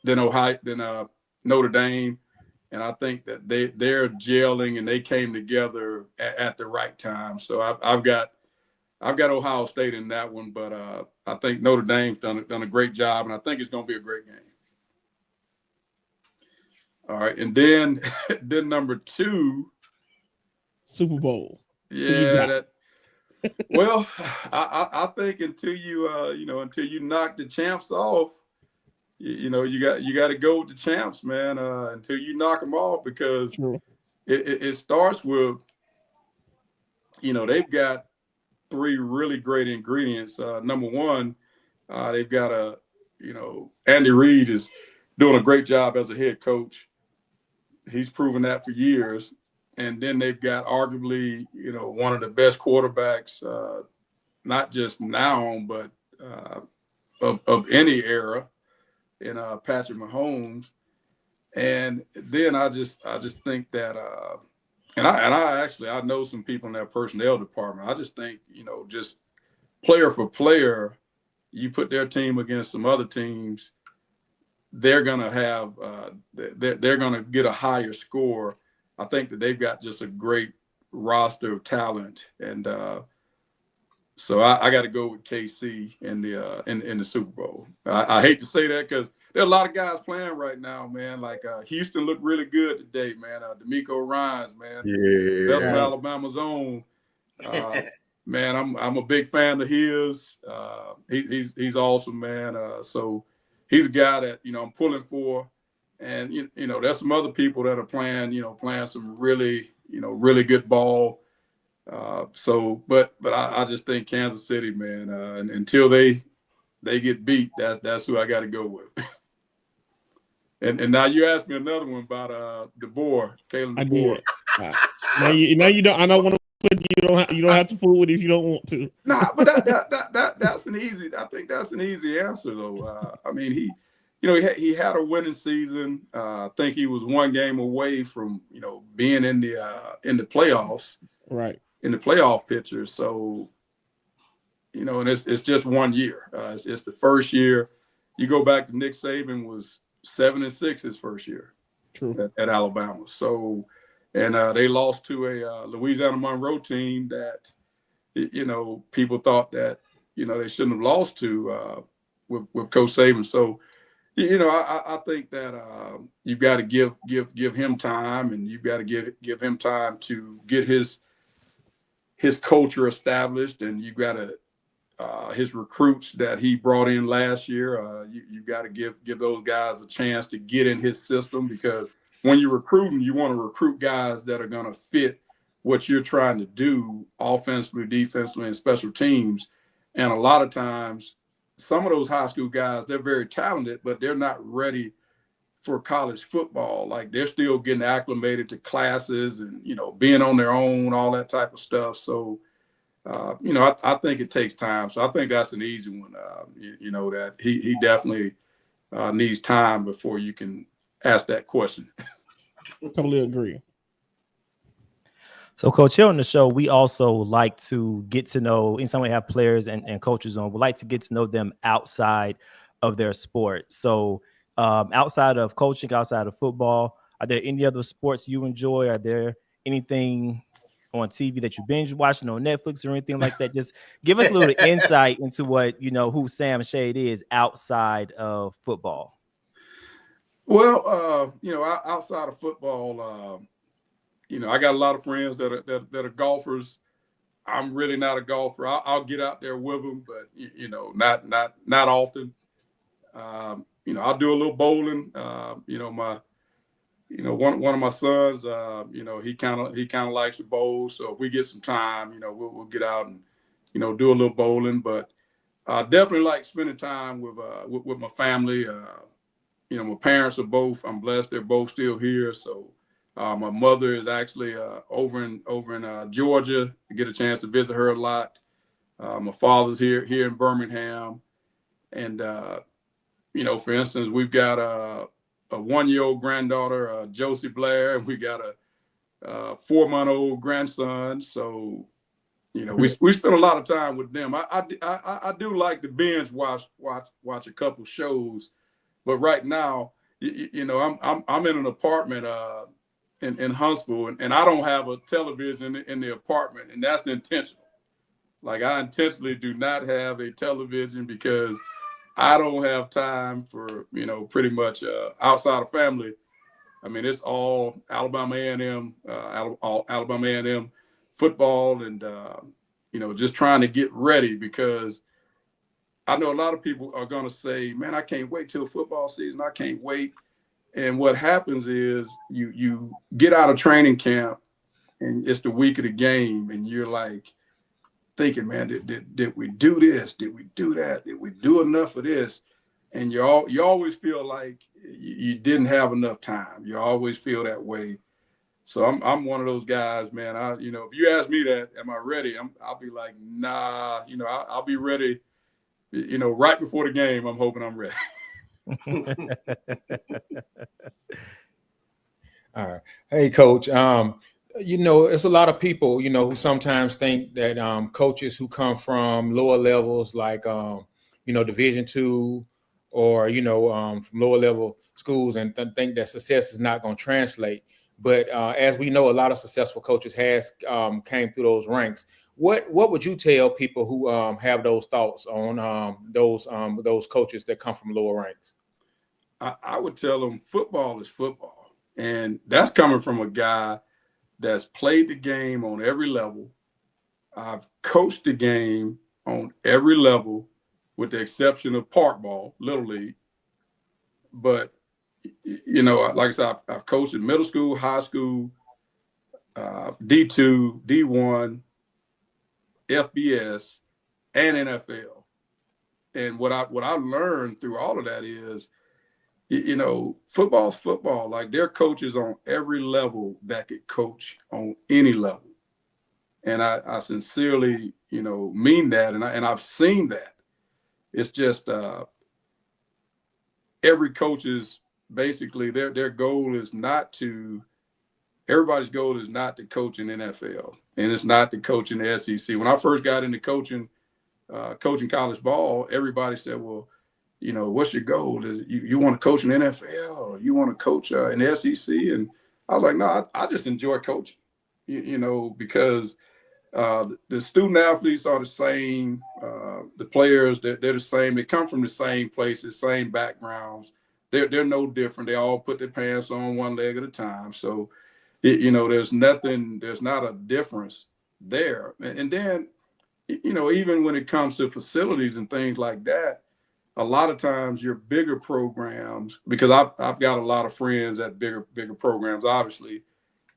Notre Dame. And I think that they're gelling and they came together at the right time. So I've got Ohio State in that one, but I think Notre Dame's done a great job, and I think it's going to be a great game. All right, and then number 2, Super Bowl. Yeah, well, I think until you knock the champs off, you got to go with the champs, man. Until you knock them off, because it starts with, they've got 3 really great ingredients. Number one, they've got Andy Reid is doing a great job as a head coach. He's proven that for years. And then they've got arguably, one of the best quarterbacks, not just now, but of any era, in Patrick Mahomes. And then I just think that, I know some people in that personnel department. I just think, just player for player, you put their team against some other teams, they're gonna have they're gonna get a higher score. I think that they've got just a great roster of talent, and so I got to go with KC in the Super Bowl. I hate to say that because there are a lot of guys playing right now, man. Like Houston looked really good today, man. D'Amico Ryans, man. Yeah, that's from Alabama's own. Man, I'm a big fan of his. He's awesome, man. So he's a guy that I'm pulling for, and there's some other people that are playing some really really good ball. But I just think Kansas City, man. And until they get beat, that's who I got to go with. and now you asked me another one about DeBoer, Kalen DeBoer. Now you don't. I don't want to. You don't have to fool with it if you don't want to. Nah, but that's an easy. I think that's an easy answer though. I mean, he had a winning season. I think he was one game away from being in the playoffs. Right. In the playoff picture. So and it's just 1 year. It's the first year. You go back to Nick Saban was 7-6 his first year. True. At Alabama. So. And they lost to a Louisiana Monroe team that, people thought that, they shouldn't have lost to with Coach Saban. So, I think that you've got to give him time, and you've got to give him time to get his culture established, and you've got to his recruits that he brought in last year. You've got to give those guys a chance to get in his system, because when you're recruiting, you want to recruit guys that are going to fit what you're trying to do offensively, defensively, and special teams. And a lot of times, some of those high school guys, they're very talented, but they're not ready for college football. Like, they're still getting acclimated to classes and, you know, being on their own, all that type of stuff. So, you know, I think it takes time. So I think that's an easy one, you know, that he definitely needs time before you can ask that question. Totally agree. So, Coach, here on the show, we also like to get to know, anytime we have players and coaches on, we like to get to know them outside of their sport. So, outside of coaching, outside of football, are there any other sports you enjoy? Are there anything on TV that you binge watching on Netflix or anything like that? Just give us a little insight into what, you know, who Sam Shade is outside of football. Well, you know, outside of football, you know, I got a lot of friends that are golfers. I'm really not a golfer. I'll get out there with them, but you know, not often. You know, I'll do a little bowling. You know, one of my sons, you know, he kind of likes to bowl. So if we get some time, you know, we'll get out and, you know, do a little bowling. But I definitely like spending time with my family. You know, my parents are both, I'm blessed, they're both still here. So my mother is actually over in Georgia. I get a chance to visit her a lot. My father's here in Birmingham. And, you know, for instance, we've got a 1-year-old granddaughter, Josie Blair, and we got a 4-month-old grandson. So, you know, we spend a lot of time with them. I do like to binge watch a couple shows, but right now, you know, I'm in an apartment in Huntsville, and I don't have a television in the apartment, and that's intentional. Like, I intentionally do not have a television because I don't have time for, you know, pretty much outside of family. I mean, it's all Alabama A&M, Alabama A&M football, and you know, just trying to get ready, because I know a lot of people are going to say, "Man, I can't wait till football season. I can't wait." And what happens is you get out of training camp, and it's the week of the game, and you're like thinking, "Man, did we do this? Did we do that? Did we do enough of this?" And you always feel like you didn't have enough time. You always feel that way. So I'm one of those guys, man. You know, if you ask me that, am I ready? I'll be like, nah. You know, I'll be ready. You know, right before the game, I'm hoping I'm ready. All right. Hey, Coach. You know, it's a lot of people, you know, who sometimes think that coaches who come from lower levels, like you know, Division II, or you know, from lower level schools, and think that success is not going to translate. But as we know, a lot of successful coaches has came through those ranks. What would you tell people who have those thoughts on those coaches that come from lower ranks? I would tell them football is football, and that's coming from a guy that's played the game on every level. I've coached the game on every level, with the exception of park ball, Little League. But, you know, like I said, I've coached in middle school, high school, D2, D1, FBS, and NFL. And what I learned through all of that is, you know, football's football. Like, there are coaches on every level that could coach on any level. And I sincerely, you know, mean that. And I've seen that. It's just every coach's basically their goal is not to, everybody's goal is not to coach in NFL, and it's not to coach in the SEC. When I first got into coaching college ball, everybody said, well, you know, what's your goal? Is you want to coach in the NFL, or you want to coach in the SEC? And I was like, no, I just enjoy coaching, you know, because the student athletes are the same. The players, they're the same. They come from the same places, same backgrounds. They're no different. They all put their pants on one leg at a time. So, you know, there's not a difference there. And then, you know, even when it comes to facilities and things like that, a lot of times your bigger programs, because I've got a lot of friends at bigger programs, obviously,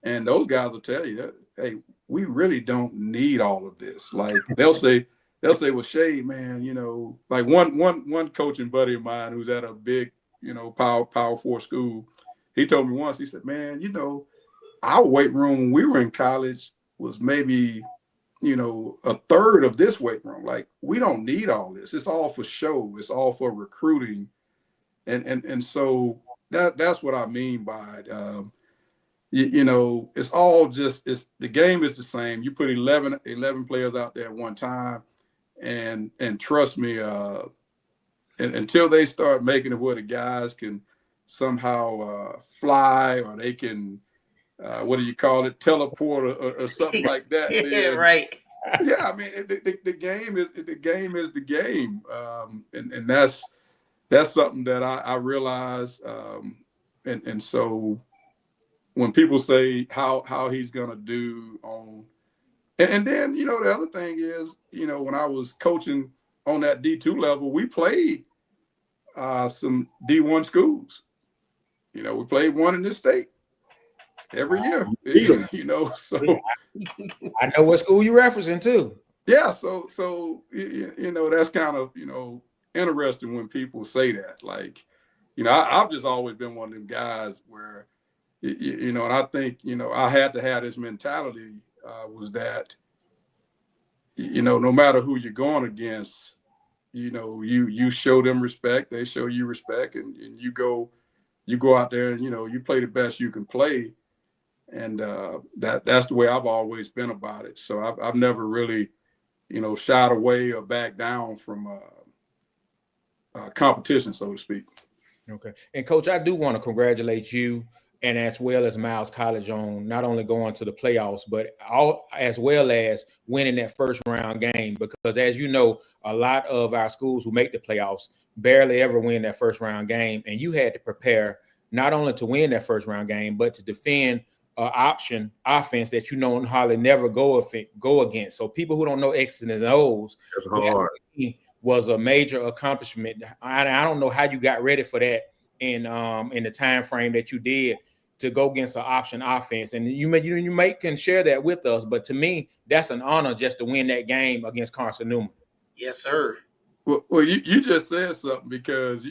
And those guys will tell you that, hey, we really don't need all of this. Like they'll say, well, Shade, man, you know, like one coaching buddy of mine who's at a big, you know, power four school, he told me once, he said, man, you know, our weight room when we were in college was maybe, you know, a third of this weight room. Like we don't need all this. It's all for show. It's all for recruiting. And so that's what I mean by it. You know, it's all just, the game is the same. You put 11 players out there at one time, and trust me, until they start making it where the guys can somehow fly, or they can, what do you call it, teleport or something like that. Yeah, Then, right. yeah, I mean, the game is the game, and that's something that I realize, and so when people say how he's gonna do on, and then, you know, the other thing is, you know, when I was coaching on that D2 level, we played some D1 schools. You know, we played one in this state every year. You know, so I know what school you're referencing to. yeah, so you know, that's kind of, you know, interesting when people say that. Like, you know, I've just always been one of them guys where, you know, and I think, you know, I had to have this mentality, was that, you know, no matter who you're going against, you know, you show them respect, they show you respect, and you go out there and, you know, you play the best you can play. And that's the way I've always been about it. So I've never really, you know, shied away or backed down from competition, so to speak. Okay. And Coach, I do want to congratulate you, and as well as Miles College, on not only going to the playoffs, but as well as winning that first round game. Because as you know, a lot of our schools who make the playoffs barely ever win that first round game. And you had to prepare not only to win that first round game, but to defend option offense that you know hardly never go against. So people who don't know X's and O's, That's hard. was a major accomplishment. I don't know how you got ready for that in the time frame that you did to go against an option offense. And you can share that with us, but to me, that's an honor just to win that game against Carson Newman. Yes, sir. Well, you just said something, because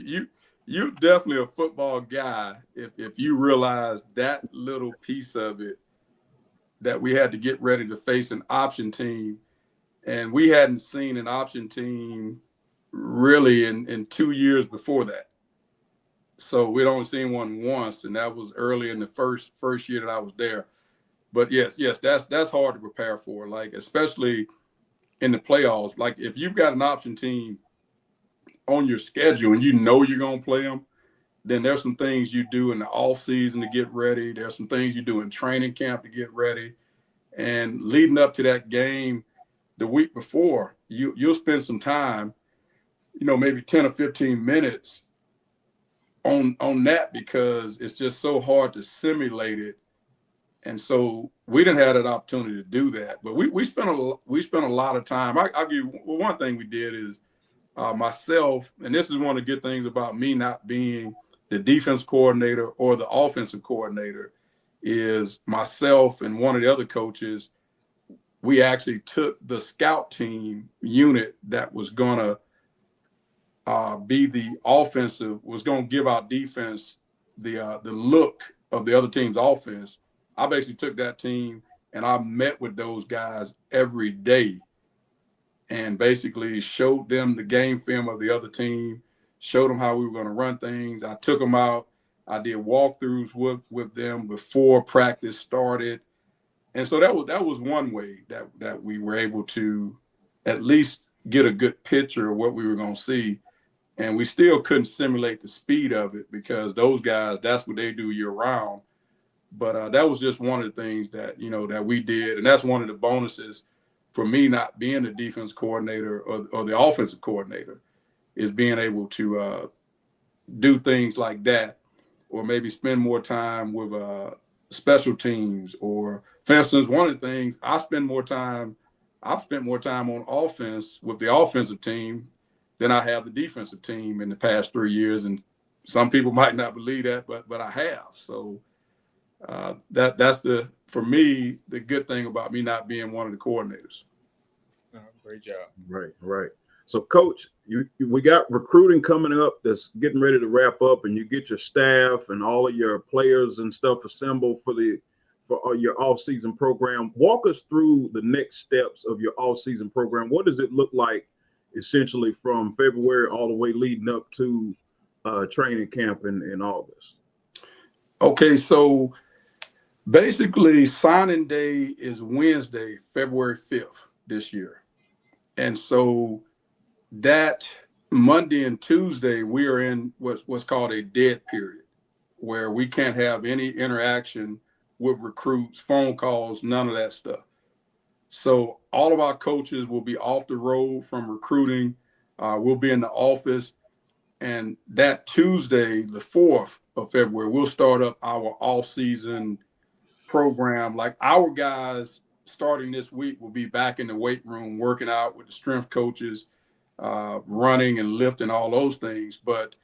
you're definitely a football guy if you realize that little piece of it, that we had to get ready to face an option team, and we hadn't seen an option team really in 2 years before that. So we'd only seen one once, and that was early in the first year that I was there. But yes, that's hard to prepare for, like especially in the playoffs. Like if you've got an option team on your schedule and you know you're gonna play them, then there's some things you do in the off season to get ready. There's some things you do in training camp to get ready, and leading up to that game the week before, you'll spend some time, you know, maybe 10 or 15 minutes on that, because it's just so hard to simulate it. And so we didn't have that opportunity to do that, but we spent a lot of time. I'll give you one thing we did is, myself, and this is one of the good things about me not being the defense coordinator or the offensive coordinator, is myself and one of the other coaches, we actually took the scout team unit that was gonna be the offensive, was gonna give our defense the look of the other team's offense. I basically took that team and I met with those guys every day and basically showed them the game film of the other team, showed them how we were going to run things. I took them out. I did walkthroughs with them before practice started. And so that was one way that we were able to at least get a good picture of what we were going to see. And we still couldn't simulate the speed of it, because those guys, that's what they do year round. But that was just one of the things that, you know, that we did. And that's one of the bonuses for me not being the defense coordinator or the offensive coordinator, is being able to do things like that, or maybe spend more time with special teams. Or, for instance, one of the things I've spent more time on offense with the offensive team than I have the defensive team in the past 3 years. And some people might not believe that, but I have. So that's the for me, the good thing about me not being one of the coordinators. Great job. Right. So, Coach, we got recruiting coming up that's getting ready to wrap up, and you get your staff and all of your players and stuff assembled for your off-season program. Walk us through the next steps of your off-season program. What does it look like, essentially, from February all the way leading up to training camp in August? Okay, so basically, signing day is Wednesday, February 5th this year. And so that Monday and Tuesday, we are in what's called a dead period, where we can't have any interaction with recruits, phone calls, none of that stuff. So all of our coaches will be off the road from recruiting. We'll be in the office. And that Tuesday, the 4th of February, we'll start up our off-season program. Like, our guys starting this week will be back in the weight room working out with the strength coaches, running and lifting, all those things. But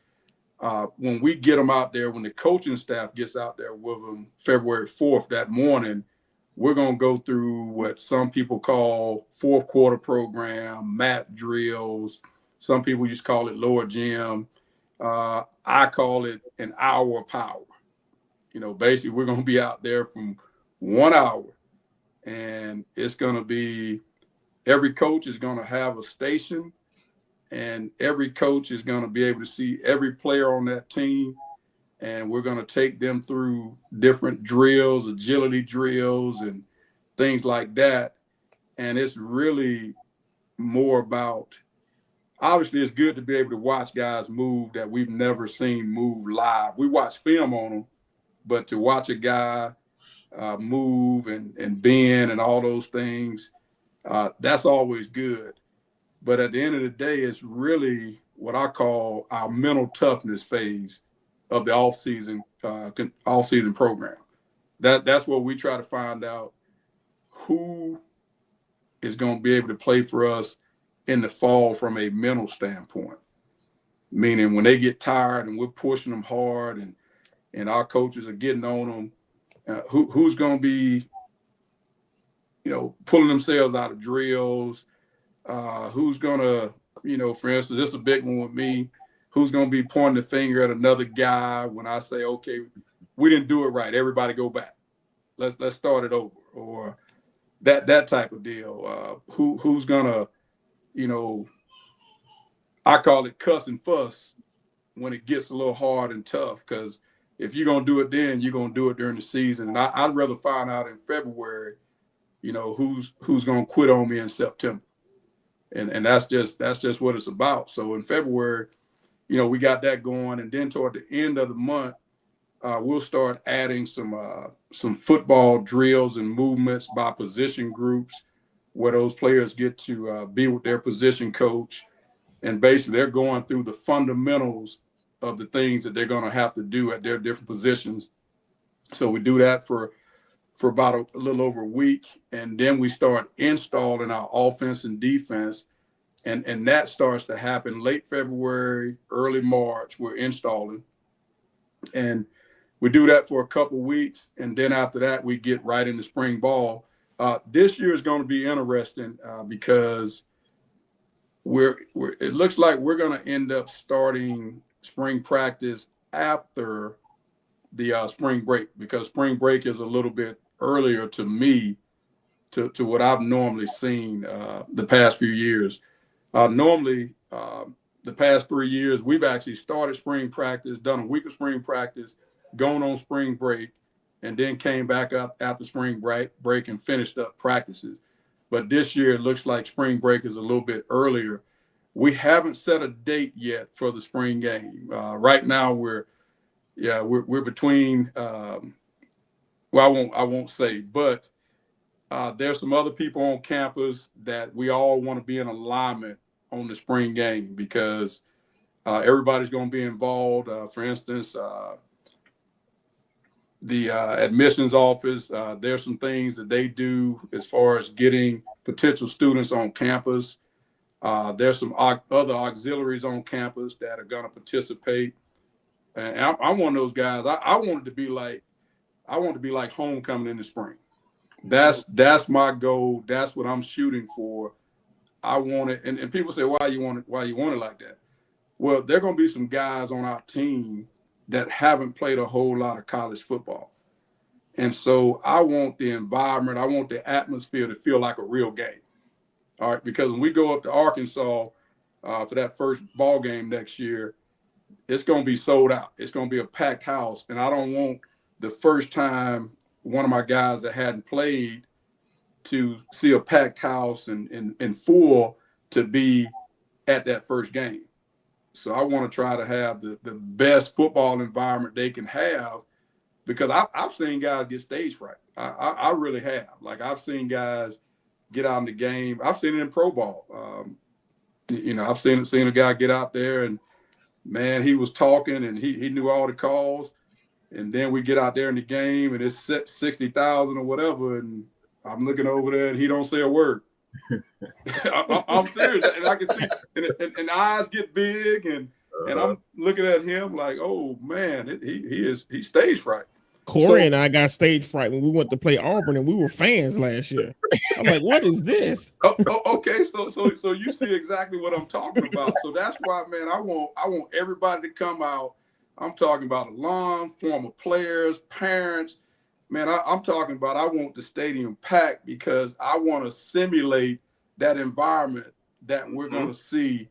when we get them out there, when the coaching staff gets out there with them February 4th that morning, we're going to go through what some people call fourth quarter program, mat drills. Some people just call it lower gym. I call it an hour of power. Basically, we're going to be out there from 1 hour, and it's going to be, every coach is going to have a station, and every coach is going to be able to see every player on that team. And we're going to take them through different drills, agility drills, and things like that. And it's really more about, obviously, it's good to be able to watch guys move that we've never seen move live. We watch film on them, but to watch a guy move and bend and all those things, that's always good. But at the end of the day, it's really what I call our mental toughness phase of the off-season program. That's where we try to find out who is going to be able to play for us in the fall from a mental standpoint. Meaning, when they get tired and we're pushing them hard and our coaches are getting on them, who's going to be, pulling themselves out of drills, who's going to, for instance, this is a big one with me, who's going to be pointing the finger at another guy when I say, okay, we didn't do it right, everybody go back. Let's start it over. Or that type of deal. Who's going to, I call it cuss and fuss when it gets a little hard and tough, because if you're going to do it then, you're going to do it during the season. And I'd rather find out in February, who's going to quit on me in September. And that's just what it's about. So in February, we got that going. And then toward the end of the month, we'll start adding some football drills and movements by position groups, where those players get to be with their position coach. And basically, they're going through the fundamentals of the things that they're going to have to do at their different positions. So we do that for about a little over a week. And then we start installing our offense and defense. And that starts to happen late February, early March. We're installing. And we do that for a couple weeks. And then after that, we get right into spring ball. This year is going to be interesting because it looks like we're going to end up starting spring practice after the spring break, because spring break is a little bit earlier to me to what I've normally seen the past few years. Normally, the past 3 years, we've actually started spring practice, done a week of spring practice, gone on spring break, and then came back up after spring break and finished up practices. But this year, it looks like spring break is a little bit earlier. We haven't set a date yet for the spring game. Right now, we're between. Well, I won't say, but there's some other people on campus that we all want to be in alignment on the spring game, because everybody's going to be involved. For instance, the admissions office, there's some things that they do as far as getting potential students on campus. There's some other auxiliaries on campus that are going to participate. And I'm one of those guys. I want to be like homecoming in the spring. That's my goal. That's what I'm shooting for. I want it, and people say, why you want it like that? Well, there are going to be some guys on our team that haven't played a whole lot of college football. And so I want the environment, I want the atmosphere to feel like a real game. All right, because when we go up to Arkansas for that first ball game next year, it's going to be sold out. It's going to be a packed house. And I don't want the first time one of my guys that hadn't played to see a packed house and full to be at that first game. So I want to try to have the best football environment they can have, because I've seen guys get stage fright. I really have. Like, I've seen guys get out in the game. I've seen it in pro ball. I've seen a guy get out there and, man, he was talking and he knew all the calls. And then we get out there in the game and it's 60,000 or whatever. And I'm looking over there and he don't say a word. I'm serious, and I can see, and eyes get big, and I'm looking at him like, oh man, he's stage fright. Corey and I got stage fright when we went to play Auburn, and we were fans last year. I'm like, what is this? Okay, so you see exactly what I'm talking about. So that's why, man, I want everybody to come out. I'm talking about alums, former players, parents. Man, I'm talking about, I want the stadium packed because I want to simulate that environment that we're going to see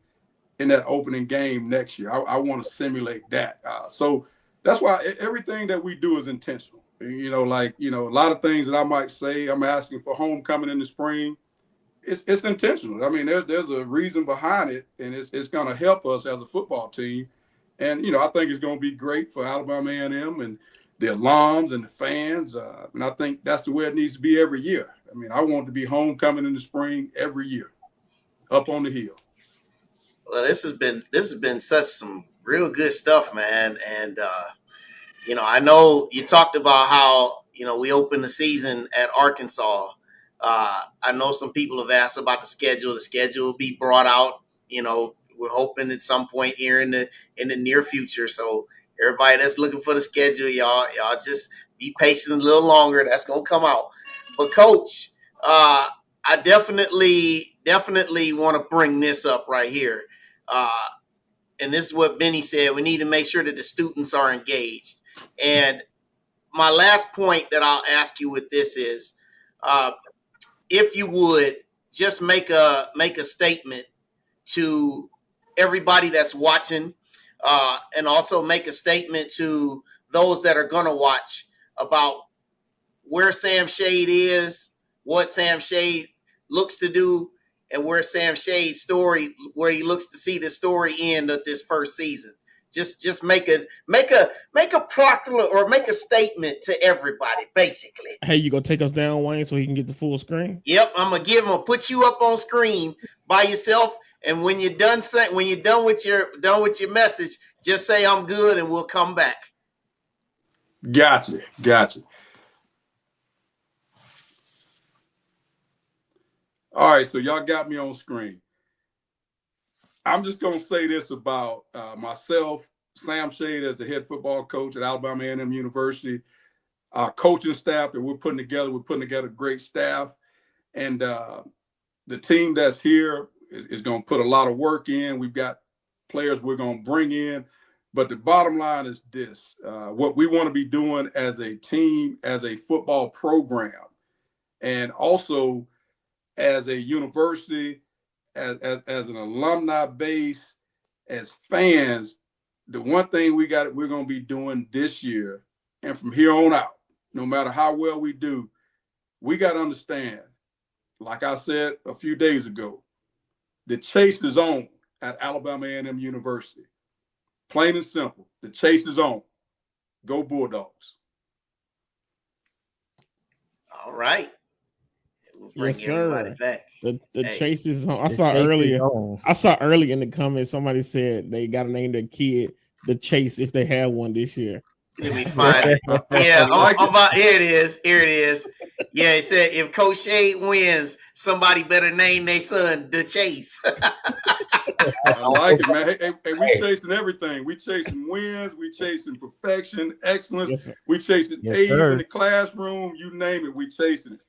in that opening game next year. I want to simulate that. So that's why everything that we do is intentional. A lot of things that I might say, I'm asking for homecoming in the spring. It's intentional. I mean, there's a reason behind it, and it's going to help us as a football team. And, I think it's going to be great for Alabama A&M and the alums and the fans. And I think that's the way it needs to be every year. I mean, I want to be homecoming in the spring every year, up on the hill. Well, this has been such some real good stuff, man. And, I know you talked about how, we opened the season at Arkansas. I know some people have asked about the schedule. The schedule will be brought out. We're hoping at some point here in the near future. So everybody that's looking for the schedule, y'all just be patient a little longer. That's gonna come out. But Coach, I definitely want to bring this up right here. And this is what Benny said. We need to make sure that the students are engaged. And my last point that I'll ask you with this is, if you would just make a statement to everybody that's watching, and also make a statement to those that are going to watch about where Sam Shade is, what Sam Shade looks to do, and where Sam Shade's story, where he looks to see the story end of this first season. Just make a proclamation or make a statement to everybody, basically. Hey, you gonna take us down, Wayne, so he can get the full screen? Yep, I'm gonna put you up on screen by yourself, and when you're done with your message, just say I'm good, and we'll come back. Gotcha. All right, so y'all got me on screen. I'm just going to say this about myself, Sam Shade, as the head football coach at Alabama A&M University, our coaching staff that we're putting together great staff. And the team that's here is going to put a lot of work in. We've got players we're going to bring in. But the bottom line is this, what we want to be doing as a team, as a football program, and also as a university, as an alumni base, as fans, the one thing we're going to be doing this year and from here on out, no matter how well we do, we got to understand, like I said a few days ago, the chase is on at Alabama A&M University. Plain and simple, the chase is on. Go Bulldogs. All right. We'll bring everybody back. The chase is on. I saw earlier in the comments somebody said they got to name their kid the Chase if they had one this year. Let me find it. Yeah, here it is. Yeah, it said if Coach Shade wins, somebody better name their son the Chase. I like it, man. Hey, we chasing everything. We chasing wins. We chasing perfection, excellence. Yes, we chasing A's in the classroom. You name it, we chasing it.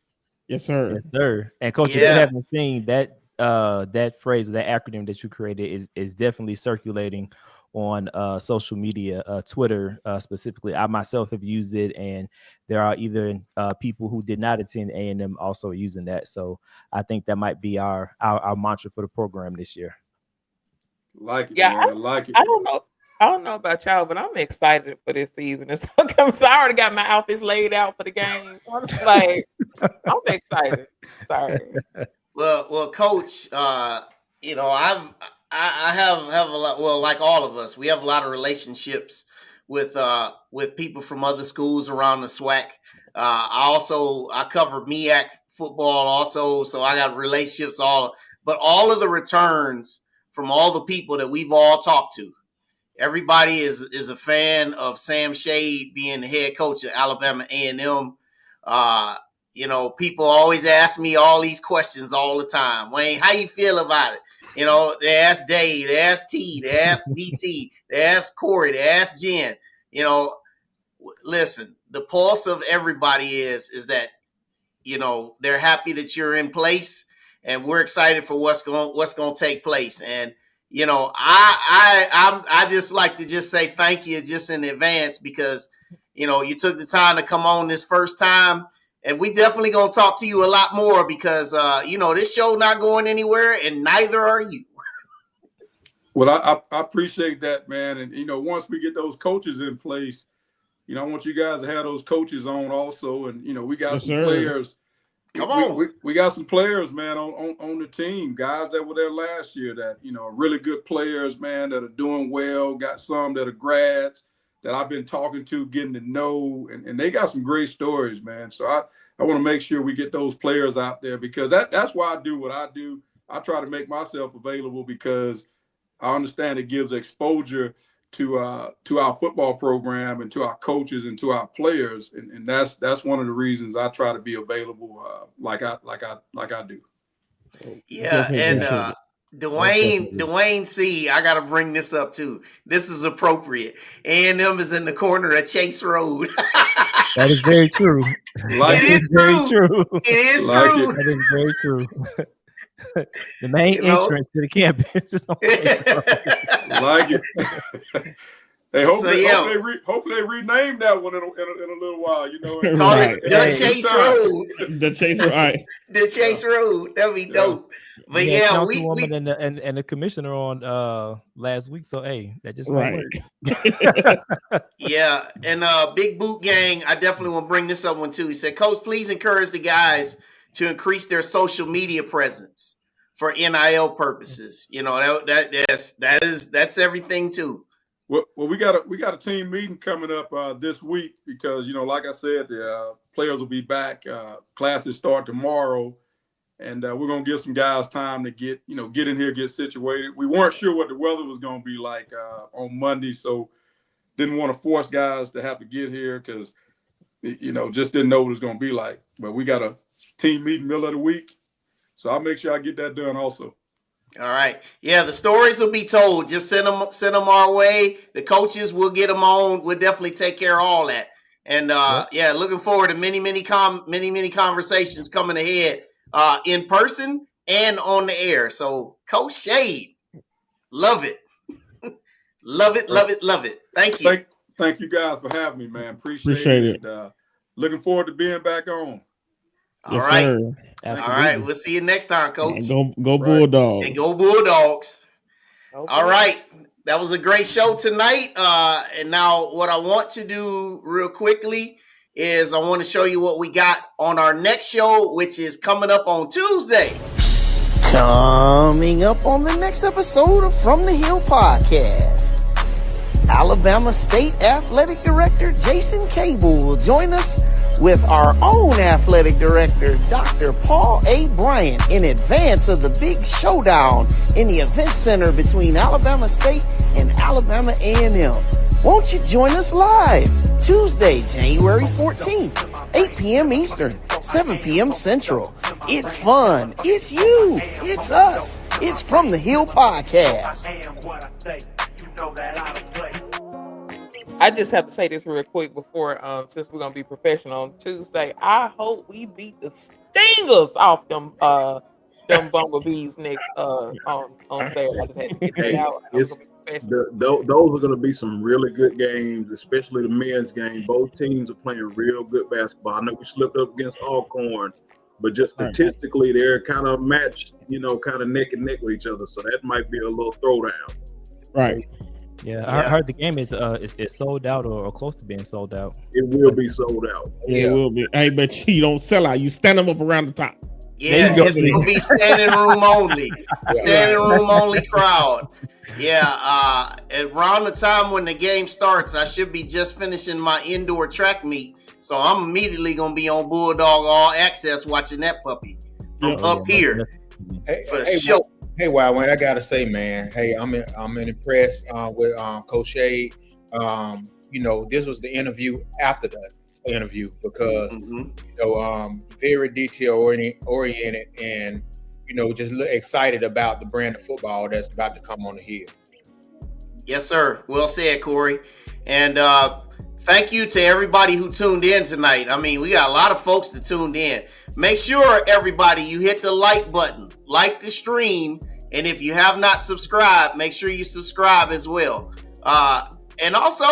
Yes, sir. Yes, sir. And coach, if you haven't seen that that phrase, that acronym that you created is definitely circulating on social media, Twitter specifically. I myself have used it, and there are either people who did not attend A&M also using that. So I think that might be our mantra for the program this year. Like it, Yeah, man. I like it. I don't know about y'all, but I'm excited for this season. It's so I already got my outfits laid out for the game. Like, I'm excited. Sorry. Well, Coach, you know, I have a lot. Well, like all of us, we have a lot of relationships with people from other schools around the SWAC. I cover MEAC football also, so I got relationships but all of the returns from all the people that we've all talked to. Everybody is a fan of Sam Shade being the head coach at Alabama A&M. You know, people always ask me all these questions all the time. Wayne, how you feel about it? You know, they ask Dave, they ask T, they ask DT, they ask Corey, they ask Jen. You know, listen, the pulse of everybody is that, you know, they're happy that you're in place, and we're excited for what's going to take place. And you know, I just like to just say thank you just in advance because, you know, you took the time to come on this first time, and we definitely gonna talk to you a lot more because you know, this show not going anywhere, and neither are you. Well, I appreciate that, man. And you know, once we get those coaches in place, you know, I want you guys to have those coaches on also, and you know, we got some players. Come on. We got some players, man, on the team, guys that were there last year that, you know, are really good players, man, that are doing well. Got some that are grads that I've been talking to, getting to know, and they got some great stories, man. So I want to make sure we get those players out there because that's why I do what I do. I try to make myself available because I understand it gives exposure to our football program and to our coaches and to our players, and that's one of the reasons I try to be available like I do. Yeah, and Dwayne C, I gotta bring this up too. This is appropriate. A&M is in the corner of Chase Road. That is very true. It is very true. It is true. That is very true. The main entrance to the campus is on like it. Hey, hopefully they rename that one in a little while. You know, call it the Chase Road. The Chase Road. The Chase Road. That'd be dope. But yeah, we and the commissioner on last week. So hey, that just might work. Yeah, and Big Boot Gang, I definitely want to bring this up one too. He said, Coach, please encourage the guys to increase their social media presence for NIL purposes. You know, that's everything too. Well, we got a team meeting coming up this week because, you know, like I said, the players will be back. Classes start tomorrow, and we're gonna give some guys time to get in here, get situated. We weren't sure what the weather was gonna be like on Monday, so didn't want to force guys to have to get here because, you know, just didn't know what it was gonna be like. But we got a team meeting middle of the week, so I'll make sure I get that done also. All right. Yeah, the stories will be told. Just send them our way. The coaches will get them on. We'll definitely take care of all that. And yeah, looking forward to many conversations coming ahead in person and on the air. So Coach Shade, love it. Love it. Thank you. Thank you guys for having me, man. Appreciate it. Looking forward to being back on. All right. Sir. All right. We'll see you next time, Coach. And go Bulldogs. And go Bulldogs. Okay. All right. That was a great show tonight. And now what I want to do real quickly is I want to show you what we got on our next show, which is coming up on Tuesday. Coming up on the next episode of From the Hill Podcast, Alabama State Athletic Director Jason Cable will join us with our own athletic director, Dr. Paul A. Bryant, in advance of the big showdown in the event center between Alabama State and Alabama A&M. Won't you join us live Tuesday, January 14th, 8 p.m. Eastern, 7 p.m. Central. It's fun. It's you. It's us. It's From the Hill Podcast. I I just have to say this real quick before, since we're gonna be professional on Tuesday. I hope we beat the stingers off them bumblebees next on Saturday. I just had to get that Hey, out. I'm it's gonna be professional. those are going to be some really good games, especially the men's game. Both teams are playing real good basketball. I know we slipped up against Alcorn, but just statistically, they're kind of matched, kind of neck and neck with each other. So that might be a little throwdown. Right. Yeah, I heard the game is sold out or close to being sold out. It will be sold out. Yeah, it will be. Hey, but you don't sell out. You stand them up around the top. Yeah, it's gonna be standing room only. Standing room only crowd. Yeah, around the time when the game starts, I should be just finishing my indoor track meet. So I'm immediately gonna be on Bulldog All Access watching that puppy from up here. For sure. Hey, Wayne, I gotta say, man. Hey, I'm impressed with Coach Shade. This was the interview after the interview because very detail oriented and just excited about the brand of football that's about to come on the hill. Yes, sir. Well said, Corey. And thank you to everybody who tuned in tonight. I mean, we got a lot of folks that tuned in. Make sure, everybody, you hit the like button, like the stream, and if you have not subscribed, make sure you subscribe as well. And also,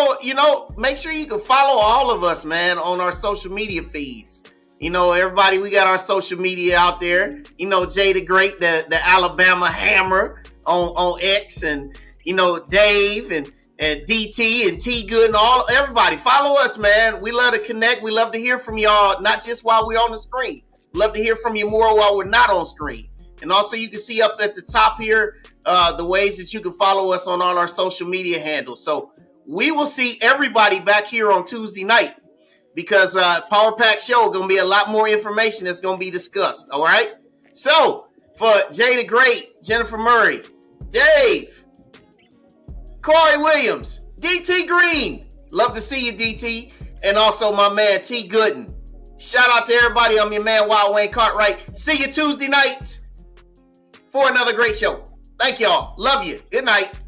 make sure you can follow all of us, man, on our social media feeds. Everybody, we got our social media out there. Jay the Great, the Alabama Hammer on X, and Dave and DT and T Good and everybody. Follow us, man. We love to connect. We love to hear from y'all, not just while we're on the screen. We love to hear from you more while we're not on screen. And also, you can see up at the top here the ways that you can follow us on all our social media handles. So we will see everybody back here on Tuesday night because Power Pack Show going to be a lot more information that's going to be discussed. All right. So for Jay the Great, Jennifer Murray, Dave, Corey Williams, DT Green. Love to see you, DT. And also my man, T Gooden. Shout out to everybody. I'm your man, Wild Wayne Cartwright. See you Tuesday night for another great show. Thank y'all. Love you. Good night.